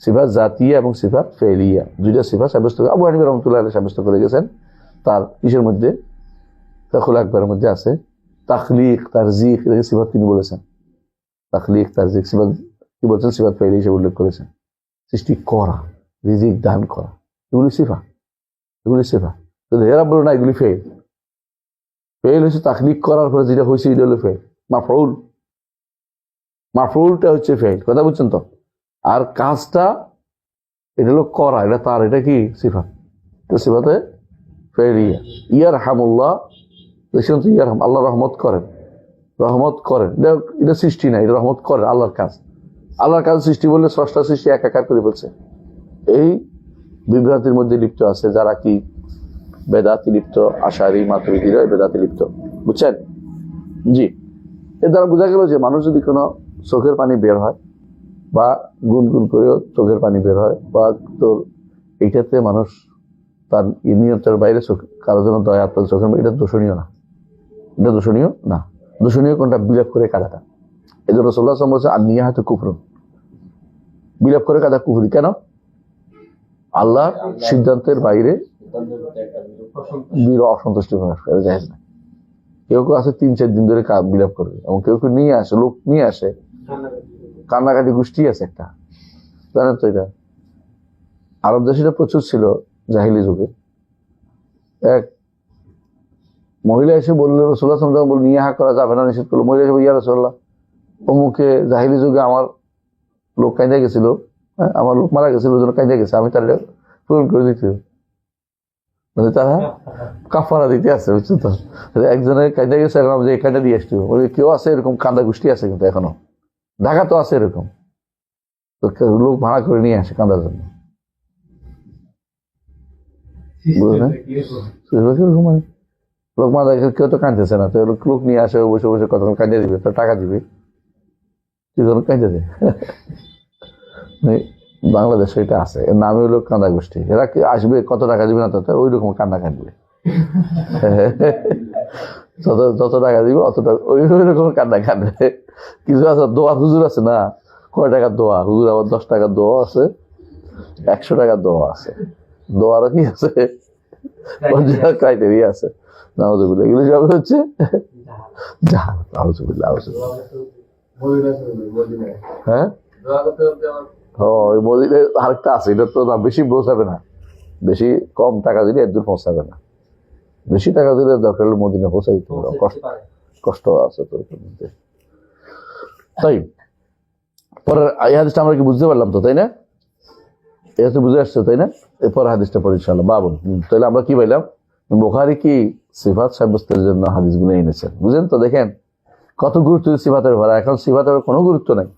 সিফাত জাতিয়া এবং সিফাত ফেলিয়া, দুইটা সিফাত সাব্যস্ত করে আবু হানিফা রাহমাতুল্লাহ আলাইহি সাব্যস্ত করে গেছেন। তার কিসের মধ্যে? ফাখুল আকবরের মধ্যে আছে তাখলিক তারজিক, এটাকে সিফাত তিনি বলেছেন। তাখলিক তারজিক সিফাত কি বলছেন? সিফাত ফেলি হিসেবে উল্লেখ করেছেন। সৃষ্টি করা, রিজিক দান করা, এগুলি সিফা, এগুলি সিফা। কিন্তু এরা বলো না এগুলি ফেল। ফেল হচ্ছে তাখলিক করার পরে যেটা হয়েছে এটা হলো ফেল। মাফউল, মাফউলটা হচ্ছে ফেল। কথা বুঝছেন তো? আর কাজটা এটা হলো করা, এটা তার, এটা কি সিফা, এটা সিফাতে ফেলিয়া। ইয়ারহামুল্লাহ, দেখছেন তো? ইয়ারহাম, আল্লাহ রহমত করেন, রহমত করেন, এটা সৃষ্টি না, এটা রহমত করেন, আল্লাহর কাজ। আল্লাহর কাজ সৃষ্টি বললে স্রষ্টা সৃষ্টি একাকার করে বলছে। এই বিভ্রান্তির মধ্যে লিপ্ত আছে যারা কি বেদাতি লিপ্ত, আশারি মাতুরিদীরা বেদাতি লিপ্ত। বুঝছেন? জি। এর দ্বারা বোঝা গেল যে মানুষ যদি কোনো চোখের পানি বের হয় বা গুনগুন করেও চোখের পানি বের হয়, বা তোর এইটাতে মানুষ তার নিয়ন্ত্রণের বাইরে কারোর জন্য দয়া আপনার চোখের, এটা দোষণীয় না, এটা দোষণীয় না। দোষণীয় কোনটা? বিলাপ করে কাঁদাটা। এই জন্য রাসূলুল্লাহ সাল্লাল্লাহু আলাইহি ওয়াসাল্লাম বলছে আনিয়া হাতে কুফরুন, বিলাপ করে কাঁদা কুফরি। কেন? আল্লাহর সিদ্ধান্তের বাইরে অসন্তুষ্টি প্রকাশ করে যায় না। কেউ কেউ আছে 3-4 দিন ধরে বিলাপ করবে, এবং কেউ কেউ নিয়ে আসে, লোক নিয়ে আসে, কান্নাকাটি গোষ্ঠী আছে একটা, জানেন তো? এটা আরব দেশে এটা প্রচুর ছিল জাহিলি যুগে। এক মহিলা এসে বললো, রাসূলুল্লাহ সাল্লাল্লাহু আলাইহি ওয়াসাল্লাম নিয়ে হা করা যাবে না, নিষেধ করলো। মহিলা এসে ইয়া রাসূলুল্লাহ, অমুকে জাহিলি যুগে আমার লোক কাঁদা গেছিল, আমার লোক মারা গেছিল, ওই জন্য কাঁদা গেছে, আমি তার পূরণ করে দিতে, মানে তারা কাফারা দিতে আছে। বুঝছো তো? একজনের কাঁদা গেছে, এখন যে কাঁদা দিয়ে আসতে হবে। কেউ আছে এরকম কান্দা গোষ্ঠী আছে, কিন্তু এখনো ঢাকা তো আছে এরকম, লোক ভাড়া করে নিয়ে আসে কান্দার জন্য। বুঝলেন? মানে লোক মারা গেছে, কেউ তো কাঁদতেছে না, তো লোক নিয়ে আসে, বসে বসে কতক্ষণ কাঁদা দিবে, তো টাকা দিবে, কাঁদা দেয়। বাংলাদেশে এটা আছে, এর নামে হলো কান্দা গোষ্ঠী। এরা কি আসবে, কত টাকা দিবে না, তাতে ওই রকম কান্না কাঁদবে। যত টাকা দিবে অত টাকা, ওই রকম কান্না কাঁদবে। কিছু আছে দোয়া হুজুর আছে না, কয় টাকার দোয়া হুজুর, আবার 10 টাকার দোয়া আছে, 100 টাকার দোয়া আছে। দোয়ারও কি আছে, ক্রাইটেরিয়া আছে। নাউজুবিল্লাহ, এগুলো সব হচ্ছে জাহাল। নাউজুবিল্লাহ। হ্যাঁ, ওই মদিনায় আরেকটা আছে, এটা তো না বেশি পৌঁছাবে না, বেশি কম টাকা দিলে একদূর পৌঁছাবে না, বেশি টাকা দিলে দরকার হলে মদিনা পৌঁছাই, কষ্ট আছে তো মধ্যে। তাই পরের এই হাদিসটা আমরা কি বুঝতে পারলাম তো, তাই না? এই হাদিসটা বুঝে আসছে, তাই না? এরপর হাদিসটা পড়ি ইনশাআল্লাহ। বাবুন, তাহলে আমরা কি পাইলাম? বুখারী কি সিফাত সাব্যস্তের জন্য হাদিসগুলো এনেছেন। বুঝেন তো? দেখেন কত গুরুত্ব সিফাতের ভরা। এখন সিফাতের কোনো গুরুত্ব নাই,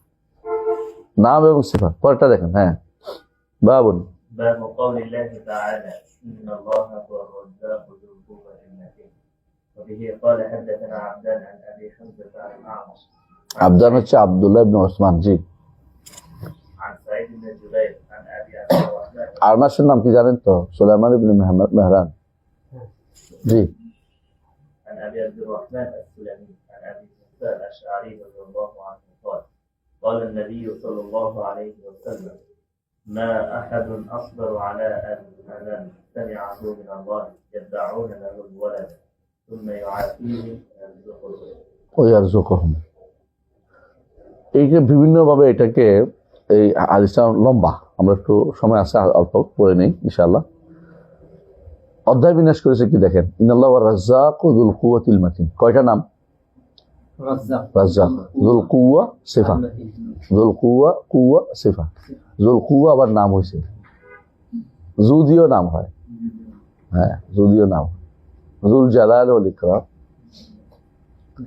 নাম এবং সিফাত। পরেরটা দেখেন। হ্যাঁ, বাবুন باب قول الله تعالى إن الله هو الرزاق ذو القوة المتين وبه قال حدثنا عبدان عن أبي حمزة عن أعمش আবদান হচ্ছে আব্দুল্লাহ ইবনে ওসমান। জি। عن سعيد بن جبير عن أبي عبد الرحمن আরমাসের নাম কি জানেন তো? সুলাইমান ইবনে মেহরান। জি। عن أبي عبد الرحمن السلمي عن أبي موسى الأشعري رضي الله عنه قال قال النبي صلى الله عليه وسلم ما أحد أصبر على أن سمعه من الله يدعون له الولد ثم يعافيه ويرزقه ويرزقهم। এইকে বিভিন্নভাবে এটাকে এই হাদিসটা লম্বা, আমরা একটু সময় আছে অল্প পড়ে নেই ইনশাআল্লাহ। অধ্যায় বিন্যাস করেছে কি দেখেন, ইন্নাল্লাহু রাজ্জাক যুল কুওয়াতিল মাতিন। কয়টা নাম? রাজ্জাক, যুল কুওয়া সিফা, যুল কুওয়া কুওয়া সিফা। যুল কুওয়া আবার নাম হয়েছে, যুদিও নাম হয়, হ্যাঁ যুদিও নাম, যুল জালাল ওয়াল ইকরাম।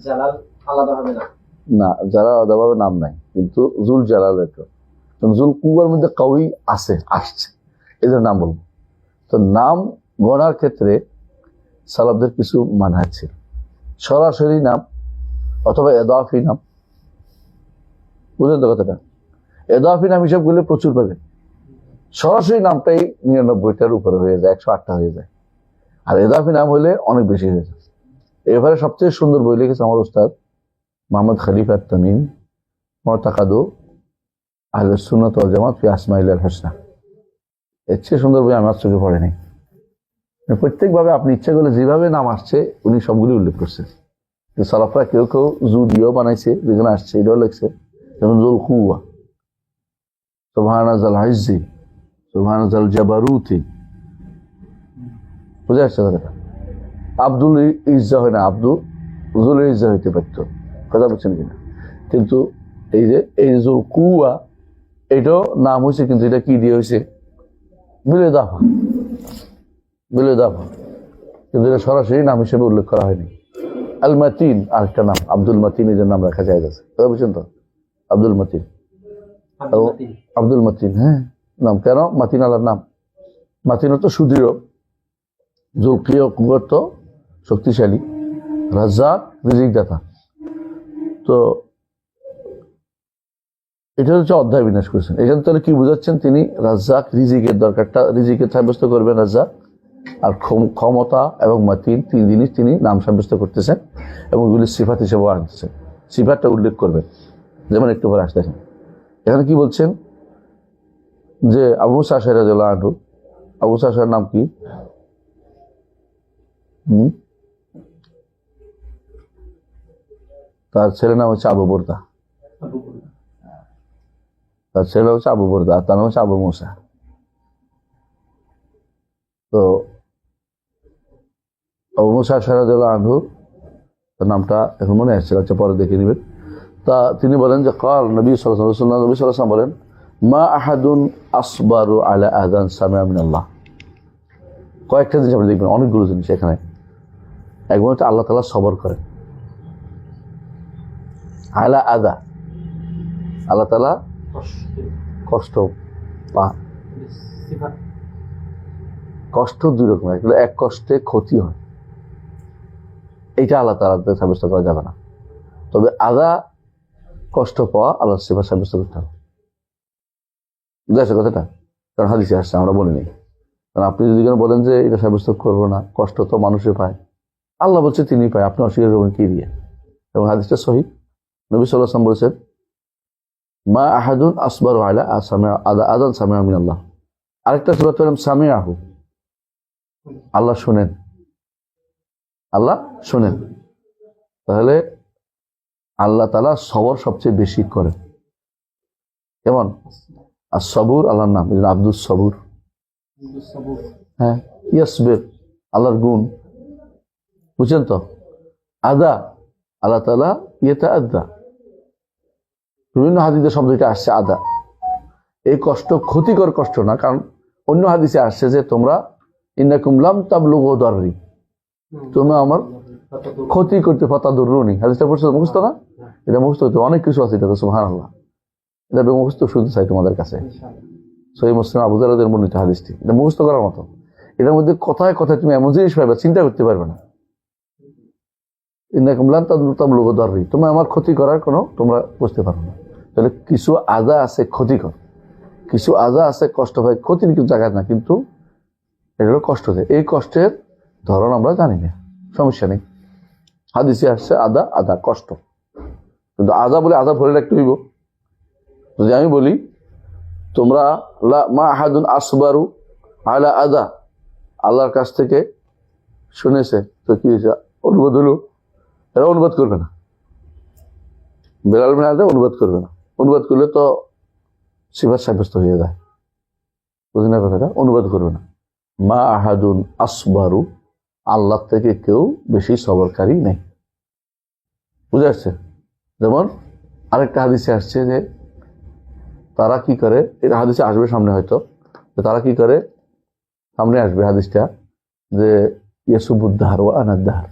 জালাল আলাদা হবে না, না জালাল আলাদাভাবে নাম নাই, কিন্তু যুল জালাল ইকরাম। যুল কুওয়ার মধ্যে কওয়ি আছে, আসছে, এদের নাম বলবো। তো নাম গণার ক্ষেত্রে সালাফদের কিছু মানহাজ ছিল। সরাসরি নাম অথবা এদাফি নাম, বুঝলেন তো কথাটা? এদাফি নাম হিসাব করলে প্রচুর পাবেন। সরাসরি নামটাই 99টার উপরে হয়ে যায়, 108টা হয়ে যায়। আর এদাফি নাম হলে অনেক বেশি হয়ে যায়। এবারে সবচেয়ে সুন্দর বই লিখেছে আমার উস্তাদ মোহাম্মদ খলিফা তামিম, মুতাকাদু আহলুস সুন্নাত ওয়াল জামাত ফি আসমাইল হুসনা। এর চেয়ে সুন্দর বই আমার চোখে পড়েনি। প্রত্যেকভাবে আপনি ইচ্ছা করলে যেভাবে নাম আসছে উনি সবগুলি উল্লেখ করছেন। সালাফরা কেউ কেউ যুদিও বানাইছে, যেখানে আসছে এটাও লিখছে, যেমন যুল কুওয়া, সুবহানাজাল ইজ্জি, সুবহানাজাল জাবারুতি। বুঝে আসছে কথাটা? আব্দুল ইজ্জা হয় না, আব্দুল যুল ইজ্জা হইতে পারত, কথা বলছেন কিনা? কিন্তু এই যে যুল কুওয়া এটাও নাম হয়েছে, কিন্তু এটা কি দিয়ে হয়েছে? বিলে দাফা, বিলে দাফা, কিন্তু এটা সরাসরি নাম হিসেবে উল্লেখ করা হয়নি। আল মাতিন আরেকটা নাম, আব্দুল মাতিন, এদের নাম রাখা যায় গেছে, কথা বুঝছেন তো? আব্দুল মাতিন, আব্দুল মাতিন, হ্যাঁ নাম। কেন মাতিন? আলার নাম। মাতিন তো সুদৃঢ়, জুলকিয় কুয়ার তো শক্তিশালী, রাজ্জাক রিজিক দাতা। তো এটা হচ্ছে অধ্যায় বিন্যাস করেছেন। এখানে তাহলে কি বুঝাচ্ছেন? তিনি রাজ্জাক, রিজিকের দরকারটা রিজিকের সাব্যস্ত করবেন রাজ্জাক, আর ক্ষমতা এবং মাতিন তিন জিনিস তিনি নাম সাব্যস্ত করতেছেন এবং এগুলি সিফাত হিসেবেও আনতেছেন। সিফাতটা উল্লেখ করবেন, যেমন একটু পরে আসতে দেখেন। এখানে কি বলছেন যে আবু মুসা আশআরী রাদিয়াল্লাহু আনহু, আবু মুসা আশআরীর নাম কি? তার ছেলের নাম হচ্ছে আবু বুরদা, তার ছেলে হচ্ছে আবু বুরদা, তার নাম হচ্ছে আবু মুসা। তো আবু মুসা আশআরী রাদিয়াল্লাহু আনহু, তার নামটা এখন মনে আসছে, আচ্ছা পরে দেখে নেবেন। তা তিনি বলেন যে কাল নবী সাল্লাল্লাহু আলাইহি ওয়াসাল্লাম, নবী সাল্লাল্লাহু আলাইহি ওয়াসাল্লাম বলেন, মা আহাদুন আসবারু আলা আযান সামিআ মিনাল্লাহ। কয়েকটা জিনিস আপনি দেখবেন, অনেকগুলো জিনিস এখানে। একবার হচ্ছে আল্লাহ তাআলা সবর করেন, আলা আযা, আল্লাহ তাআলা কষ্ট পান। কষ্ট দুই রকমের, এক কষ্টে ক্ষতি হয়, এইটা আল্লাহ তাআলাতে সাব্যস্ত করা যাবে না। তবে আযা, কষ্ট পাওয়া, আল্লাহর সিফাত সাব্যস্ত করতে হবে। বুঝেছে কথাটা? কারণ হাদিসে আসছে, আমরা বলিনি। কারণ আপনি যদি বলেন যে এটা সাব্যস্ত করবো না, কষ্ট তো মানুষে পায়, আল্লাহ বলছে তিনি পায়, আপনি অস্বীকার করবেন কি দিয়ে? এবং হাদিসটা সহিহ। নবী সাল্লাল্লাহু আলাইহি ওয়াসাল্লাম বলেছেন, মা আহাদুন আসবারু আলা আযান সামিআ মিনাল্লাহ। আরেকটা সিফাত হলো সামিআহু, আল্লাহ শুনেন, আল্লাহ শুনেন। তাহলে আল্লাহ তাআলা সবর সবচেয়ে বেশি করেন। কেমন? আর সবুর আল্লাহর নাম, আব্দুস সবুর। হ্যাঁ, ইয়াসবির আল্লাহর গুণ, বুঝছেন তো? আদা, আল্লাহ তাআলা ইয়াতাআদ্দা, বিভিন্ন হাদিসে শব্দটা আসছে আদা। এই কষ্ট ক্ষতিকর কষ্ট না, কারণ অন্য হাদিসে আসছে যে তোমরা ইন্নাকুম লাম তাবলুগু দাররি, তোমরা আমার ক্ষতি করতে ফাতাদুররুনি। হাদিসটা পড়ছো, মুখস্থ না? এটা মুখস্থ হইতে অনেক কিছু আছে, এটা তো সুবহানাল্লাহ। এটা মুখস্থ শুনতে চাই তোমাদের কাছে। সহিহ মুসলিম আবু যারদের বর্ণিত হাদিসটি, এটা মুখস্থ করার মতো। এটার মধ্যে কথায় কথায় তুমি এমন জিনিস পাবে চিন্তা করতে পারবে না। ইন্নাকুম লাম তাবলুগু দাররি, তোমরা আমার ক্ষতি করার কোনো তোমরা বুঝতে পারো না। তাহলে কিছু আযা আছে ক্ষতিকর, কিছু আযা আছে কষ্ট হয়, ক্ষতির কিছু জায়গায় না, কিন্তু এটা হলো কষ্ট দেয়। এই কষ্টের ধরন আমরা জানি না, সমস্যা নেই। হাদিসে আসছে আদা, আদা কষ্ট, কিন্তু আদা বলে আদা ভরে রাখতে হইব। যদি আমি বলি তোমরা মা আহাদুন আসবারু আলা আদা, আল্লাহর কাছ থেকে শুনেছে, তো কি হয়েছে? অনুবাদ হলো, এরা অনুবাদ করবে না, বেলাল বিন আদা অনুবাদ করবে না। অনুবাদ করলে তো সিফাত সাব্যস্ত হয়ে যায়, বুঝলি না কথাটা? অনুবাদ করবে না। মা আহাদুন আসবারু, আল্লাহ থেকে কেউ বেশি সবরকারী নেই। বুঝে আসছে? যেমন আরেকটা হাদিসে আসছে যে তারা কি করে, এটা হাদিসে আসবে সামনে হয়তো, তারা কি করে, সামনে আসবে হাদিসটা, যে ইয়াসুবুদ্দাহার ও আনাদ্দাহার,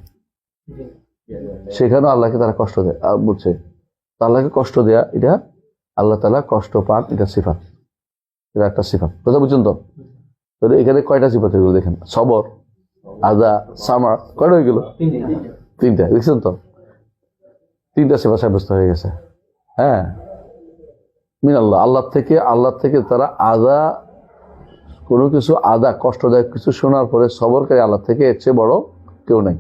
সেখানেও আল্লাহকে তারা কষ্ট দেয়। আর বলছে আল্লাহকে কষ্ট দেয়া, এটা আল্লাহ তাআলা কষ্ট পান, এটা সিফাত, এটা একটা সিফাত। কথা বুঝছেন তো? তাহলে এখানে কয়টা সিফাত এগুলো দেখেন, সবর, আদা, সামার, কয়টা হয়ে গেল? তিনটা। দেখছেন তো, তিনটা সিফাত সাব্যস্ত হয়ে গেছে। হ্যাঁ, মিন আল্লাহ, আল্লাহ থেকে তারা আদা, কোনো কিছু আদা কষ্টদায়ক কিছু শোনার পরে সবরকারী আল্লাহ থেকে এর চেয়ে বড় কেউ নাই।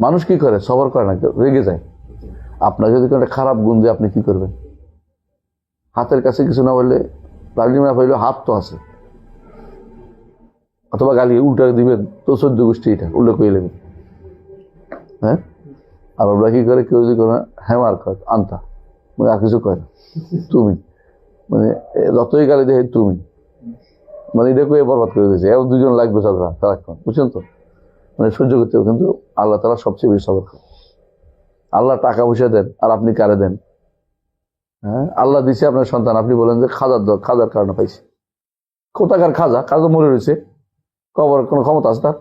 মানুষ কি করে, সবর করে না, রেগে যায়। আপনার যদি কোনো একটা খারাপ গুণ দিয়ে আপনি কি করবেন? হাতের কাছে কিছু না বললে, লাঠি না পাইলে হাত তো আছে, অথবা গালি উল্টা দিবেন তো 14 গোষ্ঠী, এটা উল্টো করে নেবেন। হ্যাঁ, আর ওরা কি করে, কেউ যদি কোনো হ্যামার কয় আনতা, মানে আর কিছু কয় না, তুমি, মানে যতই গালি দেয় তুমি, মানে এটা করে বরবাদ করে দিয়েছে। এবার দুজন লাগবে ঝগড়া সারাক্ষণ, বুঝছেন তো? মানে সহ্য করতে হবে। কিন্তু আল্লাহ তাআলা সবচেয়ে বেশি সবর করে। আল্লাহ টাকা পয়সা দেন আর আপনি কারে দেন? হ্যাঁ, আল্লাহ দিছে আপনার সন্তান, আপনি বলেন যে খাজার কারণে পাইছে। কোথাকার খাজা মরে রয়েছে, কবর কোনো ক্ষমতা আছে তার?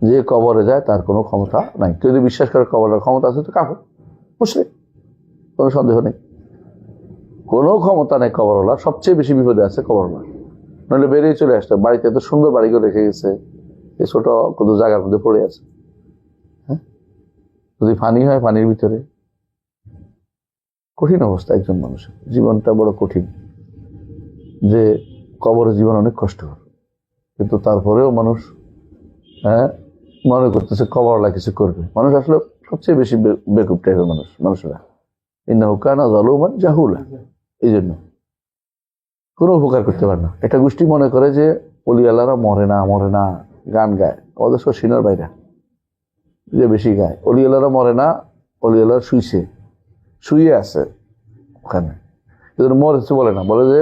যে কবরে যায় তার কোনো ক্ষমতা নাই। কেউ যদি বিশ্বাস করে কবরের ক্ষমতা আছে তো কাফের, মুশরিক, কোনো সন্দেহ নেই। কোনো ক্ষমতা নেই কবরওয়ালা, সবচেয়ে বেশি বিপদে আছে কবরওয়ালা। নইলে বেরিয়ে চলে আসতো, বাড়িতে এত সুন্দর বাড়ি করে রেখে গেছে, এই ছোট কত জায়গার মধ্যে পড়ে আছে। হ্যাঁ, যদি পানি হয় পানির ভিতরে, কঠিন অবস্থা একজন মানুষের, জীবনটা বড় কঠিন। যে কবরের জীবন অনেক কষ্টকর, কিন্তু তারপরেও মানুষ মনে করতেছে কবরওয়ালা কিছু করবে। মানুষ আসলে সবচেয়ে বেশি বেকুব টাইপের মানুষেরা ইন্নাহু কানা যালুমান জাহুলা। এই জন্য কোনো উপকার করতে পারে না। একটা গোষ্ঠী মনে করে যে ওলি আল্লাহরা মরে না, গান গায়, ওদের সব সিনার বাইরে যে বেশি গায়। ওলি আল্লাহরা মরে না, ওলি আল্লাহ শুয়ে আছে ওখানে, মরেছে বলে না, বলে যে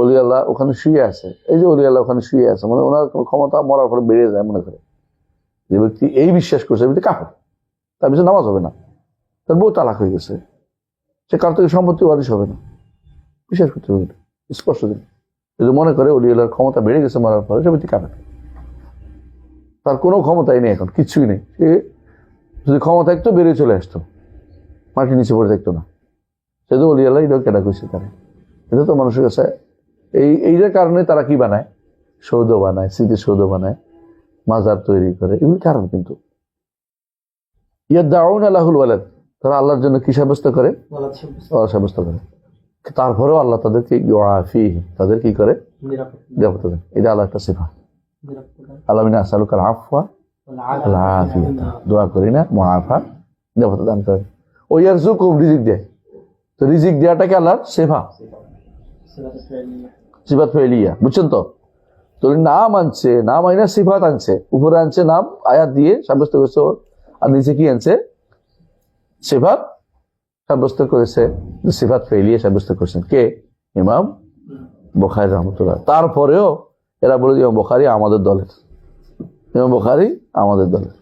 ওলি আল্লাহ ওখানে শুয়ে আছে। এই যে ওলি আল্লাহ ওখানে শুয়ে আছে, মানে ওনার ক্ষমতা মরার পরে বেড়ে যায়। মনে করে যে ব্যক্তি এই বিশ্বাস করছে, ব্যক্তি কাফের, তার পিছনে নামাজ হবে না, তার বউ তালাক হয়ে গেছে, সে কার থেকে সম্পত্তি ওয়ারিশ হবে না, বিশ্বাস করতে হবে স্পষ্ট দিন। যদি মনে করে ওলি আল্লাহর ক্ষমতা বেড়ে গেছে মরার পরে, সে ব্যক্তি কাফের। তার কোনো ক্ষমতাই নেই, এখন কিছুই নেই। সে যদি ক্ষমতা থাকতো বেরিয়ে চলে আসতো, মাটির নিচে পড়ে থাকতো না। সে তো ওলি আল্লাহ এটাও কেনা করছে তারা। এটা তো মানুষের কাছে এইটার কারণে তারা কি বানায়, সৌধ বানায়, স্মৃতিসৌধ বানায়, মাজার তৈরি করে, এগুলি কারণ। কিন্তু ইয়াদউনা লাহুল ওয়ালাদ, তারা আল্লাহর জন্য কি সাব্যস্ত করে? ওয়ালাদ সাব্যস্ত করে। তারপরেও আল্লাহ তাদেরকে ইউআফিহিম, তাদের কি করে? নিরাপত্তা দেন। এটা আল্লাহ একটা সিফাত। আল্লাহুম্মা আসআলুকাল আফওয়া ওয়াল আফিয়াতা, দোয়া করি না মুআফা, নিরাপত্তা দান করেন। ও ইয়ারযুকুহুম, রিজিক দেয়। তো রিজিক দেওয়াটাকে আল্লাহর সিফাত, সিফাত ফেলিয়া, বুঝছেন তো? তো নাম আনছে, নাম আইনা সিফাত আনছে, উপরে আনছে নাম আয়াত দিয়ে সাব্যস্ত করেছে, আর নিচে কি আনছে? সিফাত সাব্যস্ত করেছে, সিফাত ফেলিয়া সাব্যস্ত করেছেন কে? ইমাম বুখারী রাহমাতুল্লাহ। তারপরেও এরা বলে ইমাম বুখারী আমাদের দলের, ইমাম বুখারী আমাদের দলের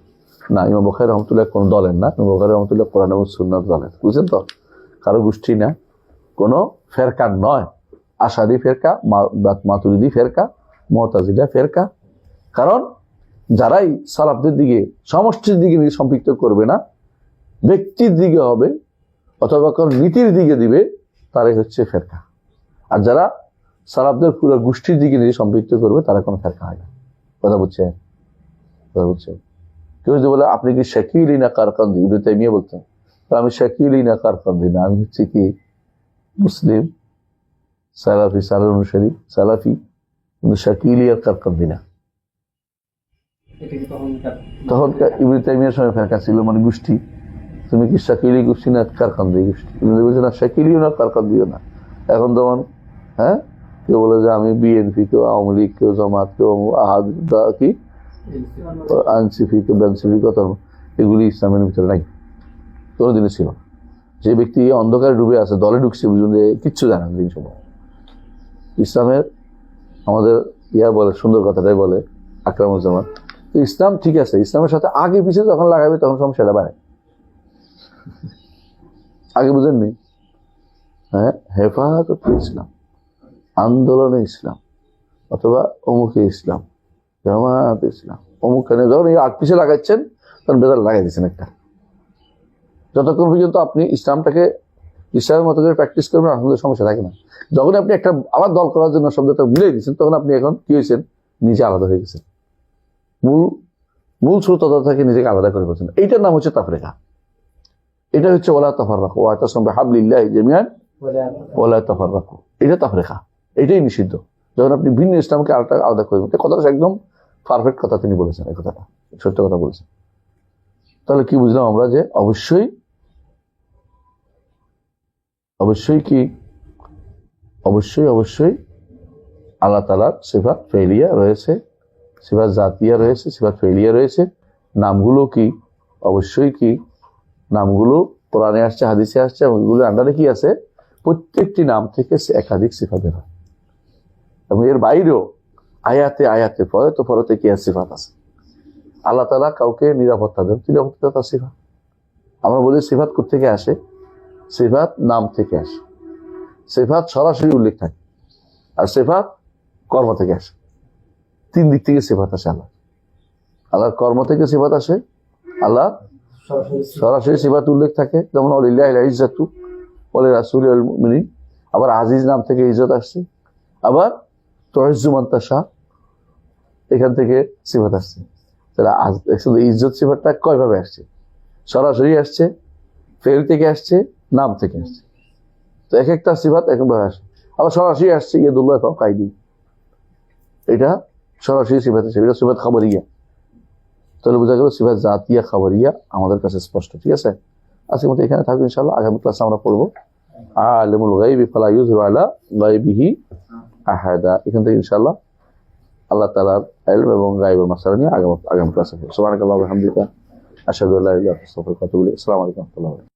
না। ইমাম বুখারী রাহমাতুল্লাহ কোন দলের না, ইমাম বুখারী রাহমাতুল্লাহ কোরআন এবং সুন্নাহর দলের, বুঝছেন তো? কারো গোষ্ঠী না, কোনো ফেরকা নয়। আশারি ফেরকা, মাতুরিদি ফেরকা, মুতাজিলা ফেরকা। কারণ যারাই সালাফদের দিকে, সমষ্টির দিকে সম্পৃক্ত করবে না, ব্যক্তির দিকে হবে অথবা কোন নীতির দিকে দিবে, তারাই হচ্ছে ফেরকা। আর যারা সালাফদের পুরো গোষ্ঠীর দিকে নিয়ে সম্পৃক্ত করবে, তারা কোনো ফেরকা হয় না। কথা বুঝছেন? কেউ যদি বলে আপনি কি শাকিলি না কারকান্দি, ইবনে তাইমিয়া বলতেন, আমি শাকিলি না কারকান্দি না, আমি হচ্ছে কি মুসলিম সালাফি, সালার অনুসারী সালাফি, কিন্তু শাকিলি আর কারকান্দি না। তখনকার ইবনে তাইমিয়ার সময় ফেরকা ছিল, মানে গোষ্ঠী। তুমি কি শাকিলি গোষ্ঠী না কারকান্দি গোষ্ঠী? বলছে না শাকিলিও না কারকান্দিও না। এখন যেমন কেউ বলে যে আমি বিএনপি, কেউ আওয়ামী লীগ, কেউ জামাত, কেউ আহাদ, কি আনসিফি, কেউ বেনসিফি, কথা এগুলি ইসলামের ভিতরে নাই, কোনোদিনই ছিল না। যে ব্যক্তি অন্ধকারে ডুবে আছে, দলে ঢুকছে, বুঝুন যে কিচ্ছু জানে না জিনিস। ইসলামের আমাদের বলে, সুন্দর কথাটাই বলে আকরামুজ্জামান, ইসলাম ঠিক আছে, ইসলামের সাথে আগে পিছিয়ে যখন লাগাবে তখন সমস্যাটা বাড়ে। আগে বুঝেননি? হ্যাঁ, হেফাজত ইসলাম, আন্দোলনে ইসলাম, অথবা অমুকে ইসলাম, জামাত ইসলাম, অমুক কেন, যখন এই আগ পিছিয়ে লাগাচ্ছেন তখন বেদাল লাগাই দিচ্ছেন একটা। যতক্ষণ পর্যন্ত আপনি ইসলামটাকে ইসলামের মতো করে প্র্যাকটিস করবেন, আপনাদের সমস্যা থাকে না। যখন আপনি একটা আবার দল করার জন্য শব্দটা মিলিয়ে দিচ্ছেন, তখন আপনি এখন কি হয়েছেন, নিজে আলাদা হয়ে গেছেন, মূল স্রোততা থেকে নিজেকে আলাদা করে বলছেন। এইটার নাম হচ্ছে তাফরিকা। এটা হচ্ছে ওয়ালা তাফাররাকু ওয়াতাসিমু বিহাবলিল্লাহি জামিআন ওয়ালা তাফাররাকু, এটা তাফরিকা, এটাই নিষিদ্ধ। যখন আপনি ভিন্ন ইসলামকে আলাদা করবেন, কথাটা একদম পারফেক্ট কথা তিনি বলেছেন, এই কথাটা সত্য কথা বলেছেন। তাহলে কি বুঝলাম আমরা, যে অবশ্যই আল্লাহ তাআলার সিফাত ফেলিয়া রয়েছে, সিফাত জাতিয়া রয়েছে, সিফাত ফেলিয়া রয়েছে। নামগুলো কি? অবশ্যই কি নামগুলো কোরআনে আসছে, হাদিসে আসছে, এবং এগুলো আন্ডারে কি আছে, প্রত্যেকটি নাম থেকে একাধিক সিফাত বের হয়। এবং এর বাইরেও আয়াতে পরতে কি সিফাত আছে। আল্লাহ তাআলা কাউকে নিরাপত্তা দেন, নিরাপত্তা তার সিফাত। আমরা বলি সিফাত কোত্থেকে আসে? সিফাত নাম থেকে আসে। সিফাত সরাসরি উল্লেখ থাকে, আর সিফাত কর্ম থেকে আসে। তিন দিক থেকে সিফাত আসে। আল্লাহর কর্ম থেকে সিফাত আসে, আল্লাহ সরাসরি সিফাত উল্লেখ থাকে, যেমন ওয়ালিল্লাহিল ইজ্জাতু ওয়া লিরাসূলিহি ওয়াল মুমিনিন। আবার আজিজ নাম থেকে ইজ্জত আসছে, আবার তুইজ্জু মান তাশা, এখান থেকে সিফাত আসছে। তাহলে ইজ্জত সিফাতটা কয়ভাবে আসছে? সরাসরি আসছে, ফেল থেকে আসছে, নাম থেকে আসছে। তো এক একটা সিফাত একভাবে আসে। আবার সরাসরি আসছে ইয়াদুল্লাহ ফাওকা আইদি, এটা সরাসরি সিফাত আছে, এটা সিফাত খাবরিয়া। তাহলে বোঝা গেল সিফাত জাতিয়া খাবরিয়া আমাদের কাছে স্পষ্ট। ঠিক আছে, আজকের মতো এখানে থাকবে ইনশাআল্লাহ। আগামী ক্লাসে আমরা পড়বো আলিমুল গায়বি ফালা ইউযহিরু আলা গায়বিহি আহাদা। এখান থেকে ইনশাআল্লাহ আল্লাহ তাআলার ইলম এবং গায়বের মাসআলা নিয়ে আগামী ক্লাসে পড়ব। সুবহানাকাল্লাহি ওয়া বিহামদিকা আশহাদু আল্লা ইলাহা ইল্লা আনতা আস্তাগফিরুকা ওয়া আতুবু ইলাইক। আসসালামু আলাইকুম ওয়া রাহমাতুল্লাহি।